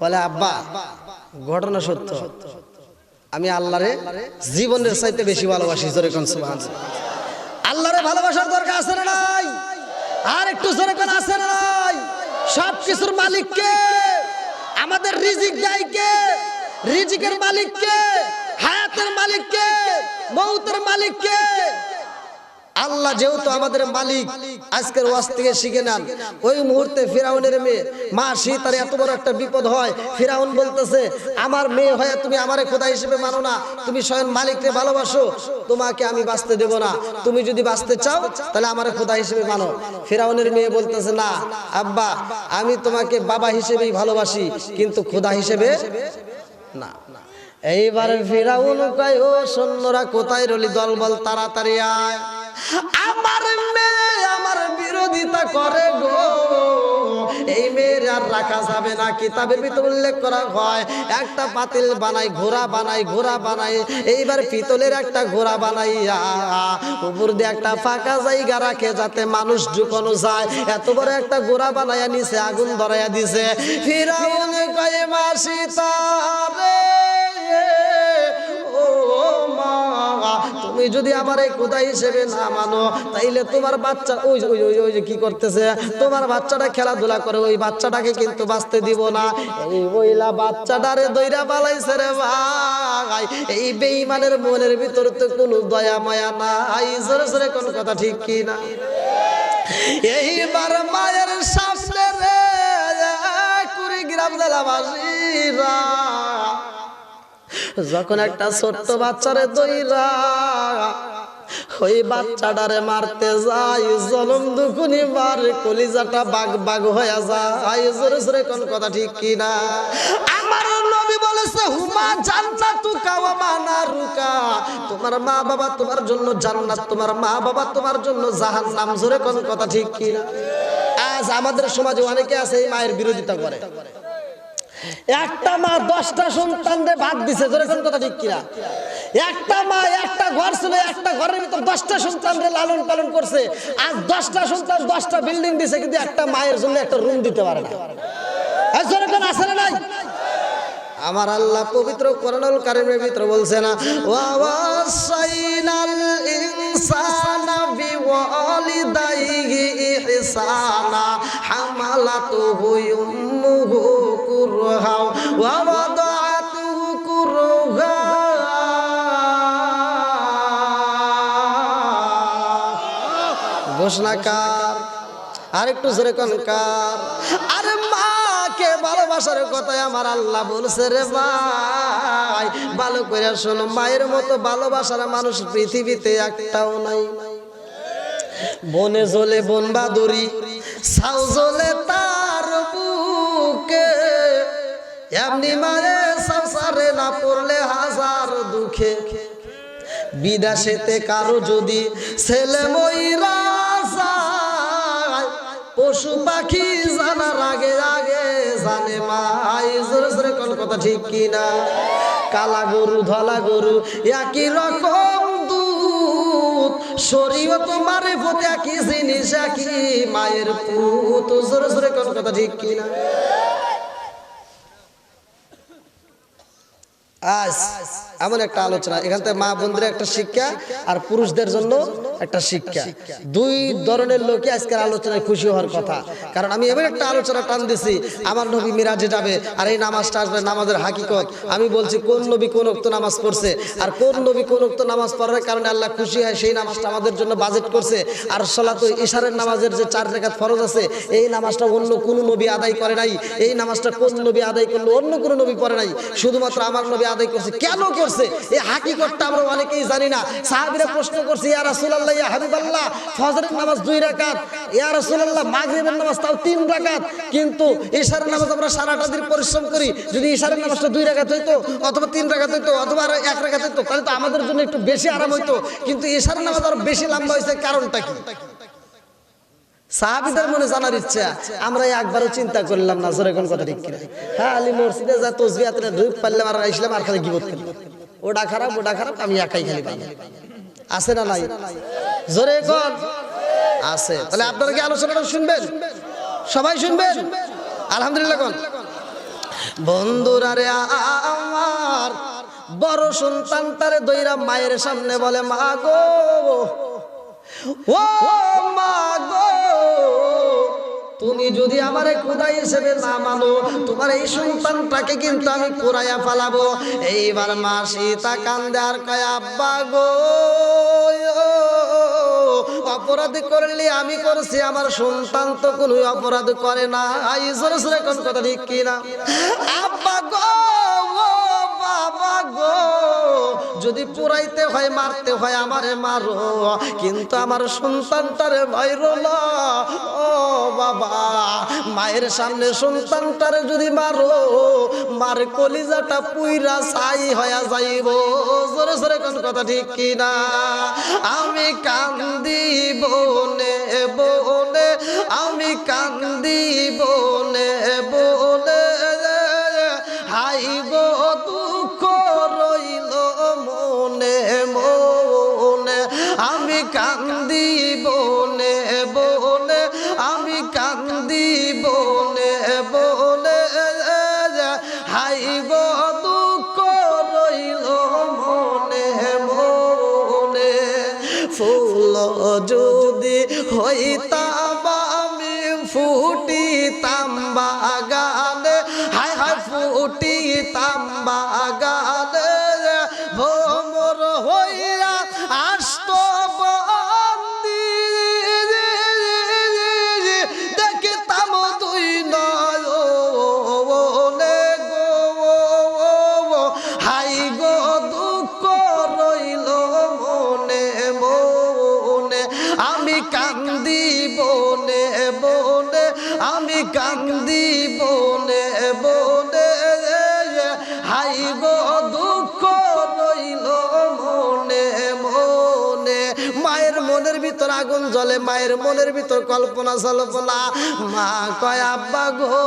বলে আব্বা ঘটনা সত্য, আমি আল্লাহরে জীবনের চাইতে বেশি ভালোবাসি। জোরে কোন সুবহানাল্লাহ। আল্লাহরে ভালোবাসার দরকার আছে না নাই? আর একটু জোরে কোন আছে না নাই? সব কিছুর মালিক কে? আমাদের রিজিক দেয় কে? রিজিকের মালিক কে? হায়াতের মালিক কে? মৌতের মালিক কে? আল্লাহ যেহেতু আমাদের মালিক। আজকের ওয়াজ থেকে শিখে নেন। ওই মুহূর্তে ফিরাউনের মেয়ে মা সীতার এত বড় একটা বিপদ হয়। ফিরাউন বলতেছে আমার মেয়ে হয়ে তুমি আমারে খোদা হিসেবে মানো না, তুমি স্বয়ং মালিককে ভালোবাসো, তোমাকে আমি বাঁচতে দেব না। তুমি যদি বাঁচতে চাও তাহলে আমারে খোদা হিসেবে মানো। ফিরাউনের মেয়ে বলতেছে না আব্বা আমি তোমাকে বাবা হিসেবেই ভালোবাসি, কিন্তু খোদা হিসেবে না। এইবার ফিরাউন কয় ও সৈন্যরা কোথায় রলি? দলবল তাড়াতাড়ি আয়, আমার মেয়ে আমার বিরোধিতা করে গো। এই মেয়ের আর রাখা যাবে না। কিতাবের ভিতরে উল্লেখ করা হয় একটা পাতিল বানাই ঘোড়া বানাই ঘোড়া বানাই, এইবার পিতলের একটা ঘোড়া বানাইয়া উপর দিয়ে একটা ফাঁকা জায়গা রাখে যাতে মানুষ ঢুকানো যায়। এত বড় একটা ঘোড়া বানাইয়া নিচে আগুন ধরাইয়া দিছে। ফিরাউন কয় মা সীতা রে তুমি যদি আমার এই খোদা হিসেবে না মানো তাইলে তোমার বাচ্চা ওই ওই যে কি করতেছে তোমার বাচ্চাটা খেলাধুলা করে, ওই বাচ্চাটাকে কিন্তু বাঁচতে দিব না। এই মহিলা বাচ্চাটারে দইরা পালাইছে রে ভাই। এই বেঈমানের মনের ভিতর তো কোনো দয়া মায়া নাই। জোরে জোরে কোন কথা ঠিক কি না? এইবার মায়ের সামনে রে কুড়িগ্রাম জেলাবাসীরা যখন একটা ছোট্ট বাচ্চারে দইরা ওই বাচ্চাটারে মারতে যায়, জনম দুকুনি মার কলিজাটা বাগ বাগ হয়ে যায়। জোরে জোরে কোন কথা ঠিক কি না? আমার নবী বলেছে হুমা জান্নাতুকা ওয়া মা নারুকা, তোমার মা বাবা তোমার জন্য জান্নাত, তোমার মা বাবা তোমার জন্য জাহান্নাম। জোরে কোন কথা ঠিক কি না? আজ আমাদের সমাজে অনেকে আছে এই মায়ের বিরোধিতা করে। একটা মা 10টা সন্তানরে ভাত দিছে। জোরে কোন কথা ঠিক কিনা? একটা মা একটা ঘর ছিল, একটা ঘরের ভিতর 10টা সন্তানরে লালন পালন করছে। আজ 10টা সন্তান 10টা বিল্ডিং দিছে, কিন্তু একটা মায়ের জন্য একটা রুম দিতে পারে না। জোরে কোন আছে না নাই? আমার আল্লাহ পবিত্র কোরআনুল কারীমের ভিতরে বলছে না ওয়া ওয়াসাইনাল ইনসানা বিওয়ালিদাইহি ইহসানা হামালাতুহু উম্মুহু কুরহা ওয়া ওয়াদাতুহু কুরহা। ঘোষণাকার আরেকটু জোরে কোন কার? আরে মাকে ভালোবাসার কথাই আমার আল্লাহ বলছে রে ভাই, ভালো করে শোনো, মায়ের মতো ভালোবাসার মানুষ পৃথিবীতে একটাও নাই। বনে জ্বলে বন বাদুরি, ছাউ জ্বলে তার বুকে, এমনি মারে সংসারে না পড়লে হাজার দুঃখে। বিদেশেতে কারো যদি ছেলে মইরা যায়, পশু পাখি জানার আগে আগে জানে মাই। জোরে জোরে কোন কথা ঠিক কিনা? কালা গরু ধলা গরু একই রকম দুধ, শরীয়ত মারিফত একই জিনিস, একই মায়ের পুত। জোরে জোরে কোন কথা ঠিক কিনা? আজ এমন একটা আলোচনা, এখান থেকে মা বোনদের একটা শিক্ষা আর পুরুষদের জন্য একটা শিক্ষা। দুই ধরনের লোকে আজকের আলোচনায় খুশি হওয়ার কথা। কারণ আমি এবার একটা আলোচনা টান দিছি, আমার নবী মিরাজে যাবে আর এই নামাজটা আসবে, নামাজের হাকিকত। আমি বলছি কোন নবী কোন ওয়াক্ত নামাজ পড়ছে, আর কোন নবী কোন ওয়াক্ত নামাজ পড়ার কারণে আল্লাহ খুশি হয়, সেই নামাজটা আমাদের জন্য বাজেট করছে। আর সালাতুল ইশারের নামাজের যে 4 রাকাত ফরজ আছে, এই নামাজটা অন্য কোন নবী আদায় করে নাই। এই নামাজটা কোন নবী আদায় করলো? অন্য কোন নবী পড়ে নাই, শুধুমাত্র আমার নবী আদায় করছে। কেন করছে এই হাকিকতটা আমরা অনেকেই জানি না। সাহাবীরা প্রশ্ন করছে, ইয়া রাসূলুল্লাহ, ইয়া হাবিবাল্লাহ, ফজরের নামাজ 2 রাকাত, ইয়া রাসূলুল্লাহ মাগরিবের নামাজ তাও 3 রাকাত, কিন্তু ইশারের নামাজ আমরা সারাটা দিন পরিশ্রম করি, যদি ইশারের নামাজটা 2 রাকাত হইতো অথবা 3 রাকাত হইতো অথবা 1 রাকাত হইতো, তাহলে তো আমাদের জন্য একটু বেশি আরাম হইতো। কিন্তু ইশারের নামাজ আরো বেশি লম্বা হয়েছে, কারণটা কি? সাহাবীদের মনে জানার ইচ্ছা, আমরা একবারও চিন্তা করলাম না। জোরে কোন কথা ঠিক কিনা? হ্যাঁ, আলী মসজিদে যা তসবিহাতে ঢুক পারলাম আর ইসলাম আর খালি গিবত করি, ওটা খারাপ ওটা খারাপ, আমি একাই খালি পাই। আছে না নাই? জোরে কোন আছে? তাহলে আপনারা কি আলোচনাটা শুনবেন? সবাই শুনবেন? আলহামদুলিল্লাহ কোন? বন্ধুরা রে আমার, বড় সন্তানটারে দইরা মায়ের সামনে বলে, মা গো, ও মা গো, তুমি যদি আমারে খোদা হিসেবে না মানো, তোমার এই সন্তানটাকে কিন্তু আমি পোড়াইয়া ফালাবো। এইবার মা সীতা কান্দে আর কয়, আব্বা গো, অপরাধ করলে আমি করছি, আমার সন্তান তো কোনো অপরাধ করে না। জোরে জোরে কোন কথা ঠিক কিনা? আব্বা গো, বাবা গো, যদি পুরাইতে হয় মারতে হয় আমারে মারো, কিন্তু আমার সন্তানটারে মাইরো না। ও বাবা, মায়ের সামনে সন্তানটারে যদি মারো, মার কলিজাটা পুইরা ছাই হয়ে যাইব। জোরে জোরে কোন কথা ঠিক কিনা? আমি কান্দি বনে বনে, আমি কান্দি বনে বনে, হাই গো দুঃখ রইল মনে মনে, আমি কান্দি বনে বনে, আমি কান্দি বনে বনে, হাই গো দুঃখ রইল মনে মনে। ফুল যদি হইতাম আমি ফুটিতাম বাগানে, হায় হায় ফুটিতাম বাগানে, ভ্রমর হইয়া আসত বন্দি, দেখতাম দুই নয়নে গো, হাই গো দুঃখ রইল মনে মনে, আমি কান্দি বনে বনে, আমি কান্দি বনে বনে, হাই গো দুঃখ রইল মনে মনে। মায়ের মনের ভিতর আগুন জ্বলে, মায়ের মনের ভিতর কল্পনা জল্পনা। মা কয়, আব্বা গো,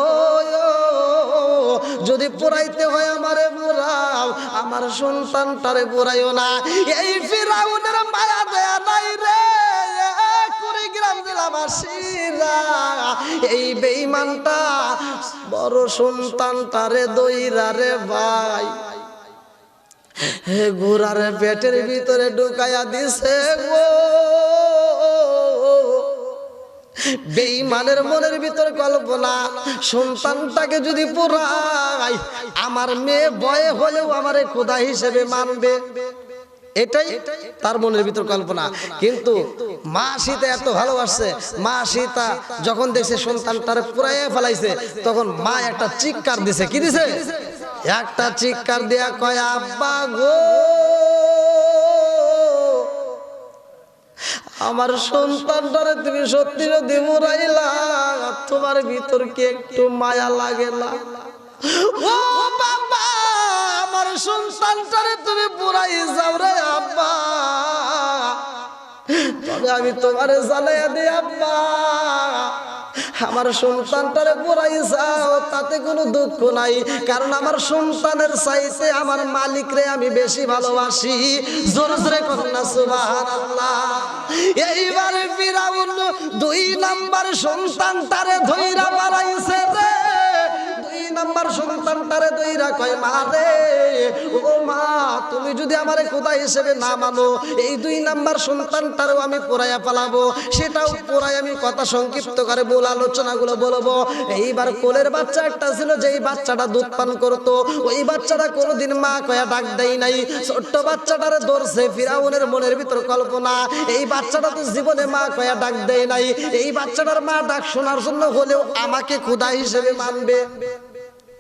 যদি পোড়াইতে হয় আমারে পোড়াও, আমার সন্তানটারে পোড়াইও না। এই ফিরাউনের মায়া দয়া নাই রে কুড়িগ্রাম জেলাবাসীরা, এই বেঈমানটা বড় সন্তানটারে দইরা রে ভাই ঘোড়ার পেটের ভিতরে ঢুকাইয়া দিছে গো। বেঈমানের মনের ভিতর কল্পনা, সন্তানটাকে যদি পোড়াই, আমার মেয়ে বয়ে হলেও আমারে খোদা হিসেবে মানবে। এটাই তার মনের ভিতর কল্পনা। কিন্তু মা সীতা এত ভালোবাসছে, মা সীতা যখন দেখছে সন্তানটার পুরাইয়া ফেলাইছে, তখন মা একটা চিৎকার দিছে। কি দিছে? একটা চিৎকার দিয়া কয়, আব্বা গো, আমার সন্তানটারে তুমি সত্যি যদি মরাইলা, তোমার ভিতর কি একটু মায়া লাগে না? ও বাবা, আমার সন্তানটারে তুমি পুরাই যাও রে আব্বা, তবে আমি তোমারে জানাইয়া দিই আব্বা, আমার সন্তানটারে পুরাই যাও, তাতে কোনো দুঃখ নাই, কারণ আমার সন্তানের চাইতে আমার মালিক রে আমি বেশি ভালোবাসি। জোরে জোরে কন্যা সুবহানাল্লাহ। এইবার ফিরাউন 2 নাম্বার সন্তানটারে ধইরা বাড়াইছে রে, 2 নাম্বার সন্তানটারে ধইরা কয়, মা রে, ও মা, তুমি যদি আমারে খোদা হিসেবে না মানো, এই 2 নাম্বার সন্তানটারও আমি পোড়াইয়া পালাবো, সেটাও পোড়াই আমি কথা সংক্ষিপ্ত করে বল আলোচনাগুলো বলবো। এইবার কোলের বাচ্চা একটা ছিল, যেই বাচ্চাটা দুধ পান করতো, ওই বাচ্চাটা কোনোদিন মা কয়া ডাক দেয় নাই। ছোট্ট বাচ্চাটারে ধরছে, ফিরাউনের মনের ভিতর কল্পনা, এই বাচ্চাটা তো জীবনে মা কয়া ডাক দেয় নাই, এই বাচ্চাটার মা ডাক শোনার জন্য হলেও আমাকে খোদা হিসেবে মানবে।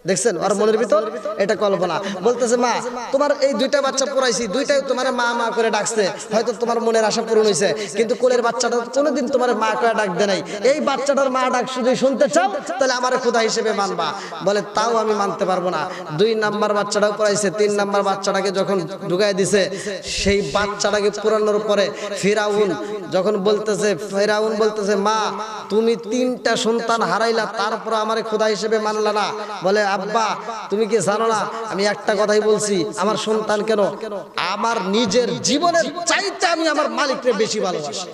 দেখছেন ওর মনের ভিতর এটা কল্পনা। বলতেছে, মা, তোমার এই 2টা বাচ্চা পড়াইছি, 2টাই তোমার মা মা করে ডাকছে, হয়তো তোমার মনের আশা পূরণ হয়েছে, কিন্তু কোলের বাচ্চাটা কোনোদিন তোমার মা করে ডাক দেয় নাই, এই বাচ্চাটার মা ডাক শুধু শুনতে চাও, তাহলে আমার খোদা হিসেবে মানবা। বলে, তাও আমি মানতে পারবো না। 2 নাম্বার বাচ্চাটাও পড়াইছে, 3 নাম্বার বাচ্চাটাকে যখন ঢুকাই দিছে, সেই বাচ্চাটাকে পুরানোর পরে ফিরাউন যখন বলতেছে, ফিরাউন বলতেছে, মা, তুমি 3টা সন্তান হারাইলা, তারপর আমার খোদা হিসেবে মানলা না? বলে, আব্বা, তুমি কি জানো না, আমি একটা কথাই বলছি, আমার সন্তান কেন, আমার নিজের জীবনের চাইতে আমি আমার মালিককে বেশি ভালোবাসি।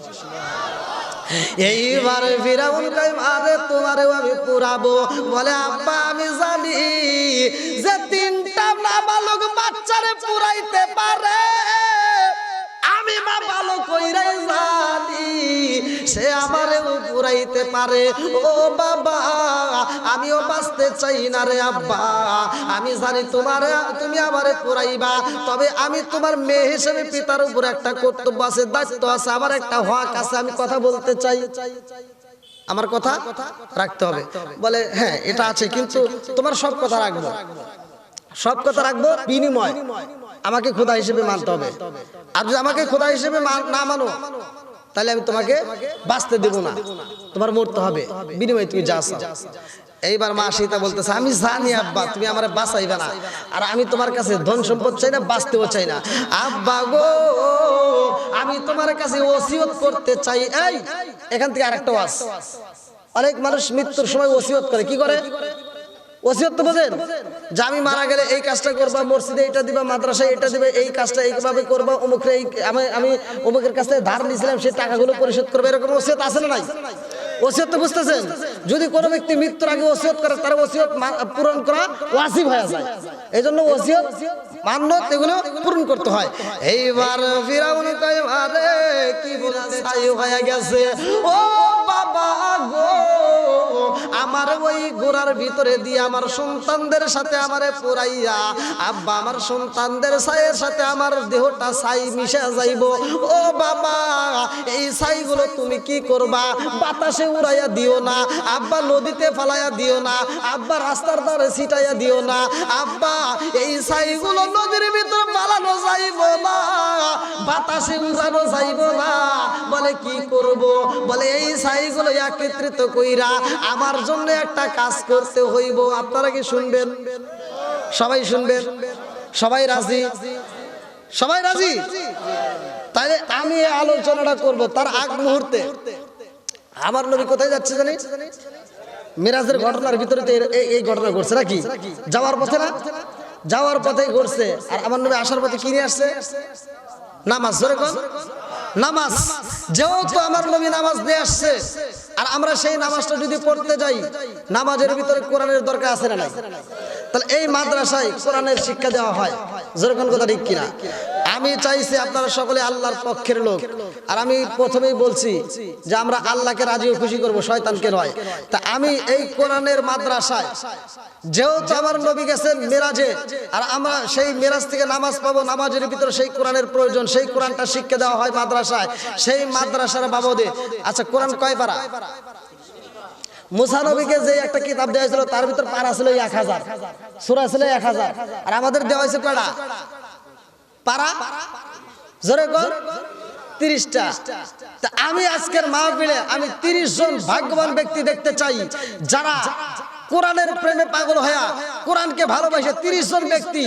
এইবার ফিরাউন কয়, আরে তোমারেও আমি পুরাবো। বলে, আব্বা, আমি জানি যে 3টা নাবালক বাচ্চারে পুরাইতে পারে, আমি মা ভালো কইরাই জানি সে আমারেও পুরাইতে পারে। ও বাবা, আমিও বাঁচতে চাই না রে আব্বা, আমি জানি তুমি আমারে পুরাইবা, তবে আমি তোমার মেয়ে হিসেবে পিতার উপর একটা কর্তব্য আছে, দায়িত্ব আছে, আমার একটা হক আছে, আমি কথা বলতে চাই, আমার কথা রাখতে হবে। বলে, হ্যাঁ, এটা আছে, কিন্তু তোমার সব কথা রাখবো, সব কথা রাখবো, বিনিময় আমাকে খোদা হিসেবে মানতে হবে। আর যদি আমাকে খোদা হিসেবে না মানো, তাহলে আমি তোমাকে বাঁচতে দেব না, তোমার মরতে হবে, বিনিময়ে তুমি যা চাও। এইবার মা সীতা বলতেছে, আমি জানি আব্বা, তুমি আমারে বাঁচাইবে না, আর আমি তোমার কাছে ধন সম্পদ চাই না, বাঁচতেও চাই না। আব্বা গো, আমি তোমার কাছে ওসিয়ত করতে চাই। এই এখান থেকে আরেকটা ওয়াজ, অনেক মানুষ মৃত্যুর সময় ওসিয়ত করে। কি করে? ওসিয়ত তো বোঝেন, যে আমি মারা গেলে এই কাজটা করবা, মসজিদে এটা দিবা, মাদ্রাসায় এটা দিবে, এই কাজটা এইভাবে করবা, অমুকরে আমি অমুকের কাছে ধার নিয়েছিলাম, সেই টাকাগুলো পরিশোধ করবে, এরকম ওসিয়ত আছে না নাই? ওসিয়ত তো বুঝতেছেন, যদি কোনো ব্যক্তি মৃত্যুর আগে ওসিয়ত করে, তার ওসিয়ত পূরণ করা ওয়াজিব হয়ে যায়। এই জন্য ওসিয়ত মান্যত এগুলো পূরণ করতে হয়। এইবার ফিরাউন কয়, আরে কি বলতে চাই হয়ে গেছে, ও বাবা গো, আমার ওই গোড়ার ভিতরে দিয়ে আমার সন্তানদের সাথে আমারে পুরাইয়া, আব্বা, আমার সন্তানদের ছাইয়ের সাথে আমার দেহটা ছাই মিশে যাইব। ও বাবা, এই ছাইগুলো তুমি কি করবা? বাতাসে উড়াইয়া দিও না আব্বা, নদীতে ফালাইয়া দিও না আব্বা, রাস্তার ধারে ছিটাইয়া দিও না আব্বা, এই ছাইগুলো নদীর ভিতর পালানো যাইব না, বাতাসে উড়ানো যাইব না। বলে, কি করব? বলে, এই ছাইগুলো একত্রিত কইরা আমার জন্য একটা কাজ করতে হইব। আপনারা কি শুনবেন? সবাই শুনবেন? সবাই রাজি? সবাই রাজি? তাহলে আমি এই আলোচনাটা করব। তার আগ মুহূর্তে আমার নবী কোথায় যাচ্ছে জানি? মিরাজের ঘটনার ভিতরে তো এই ঘটনা ঘটছে নাকি? যাওয়ার পথে না? যাওয়ার পথে ঘটছে। আর আমার নবী আসার পথে কি নিয়ে আসছে? নামাজ। জোরে কোন? নামাজ। যেহেতু আমার নবী নামাজ নিয়ে আসছে, আর আমরা সেই নামাজটা যদি পড়তে যাই, নামাজের ভিতরে কোরআনের দরকার আছে না নাই? তাহলে এই মাদ্রাসায় কোরআনের শিক্ষা দেওয়া হয়, যেরকম কথা ঠিক কিনা? আমি চাইছি আপনারা সকলে আল্লাহর পক্ষের লোক, আর আমি প্রথমেই বলছি যে আমরা আল্লাহকে রাজি ও খুশি করব, শয়তানকে নয়। তা আমি এই কোরআনের মাদ্রাসায়, যেহেতু আমার নবী গেছেন মেরাজে, আর আমরা সেই মেরাজ থেকে নামাজ পাবো, নামাজের ভিতরে সেই কোরআনের প্রয়োজন, সেই কোরআনটা শিক্ষা দেওয়া হয় মাদ্রাসায়, সেই মাদ্রাসার বাবদে। আচ্ছা, কোরআন কয় পারা? মুসা নবীকে যে একটা কিতাব দেওয়া হয়েছিল তার ভিতর পারা ছিল 1000, সূরা ছিল 1000, আর আমাদের দেওয়া হয়েছে কয়টা পারা? জোরে কর, 30টা। তা আমি আজকের মাহফিলে আমি 30 জন ভাগ্যবান ব্যক্তি দেখতে চাই যারা কোরআনের প্রেমে পাগল হয়ে কোরআনকে ভালোবাসে। 30 জন ব্যক্তি,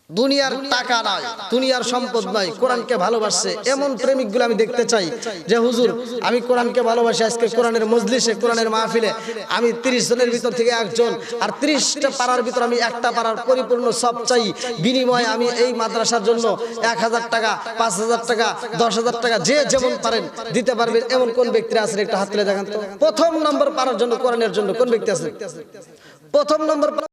দুনিয়ার টাকা নয়, দুনিয়ার সম্পদ নয়, কোরআনকে ভালোবাসে এমন প্রেমিকগুলো আমি দেখতে চাই যে হুজুর আমি কোরআনকে ভালোবাসি, আজকে কোরআনের মজলিসে, কোরআনের মাহফিলে আমি 30 জনের ভিতর থেকে একজন, আর 30টা পাড়ার ভিতর আমি একটা পাড়ার পরিপূর্ণ সব চাই, বিনিময়ে আমি এই মাদ্রাসার জন্য 1000 টাকা, 5000 টাকা, 10,000 টাকা, যে যেমন পারেন দিতে পারবেন। এমন কোন ব্যক্তি আছেন? একটা হাত তুলে দেখান তো। প্রথম নম্বর পাড়ার জন্য, কোরআনের জন্য কোন ব্যক্তি আছে? প্রথম নম্বর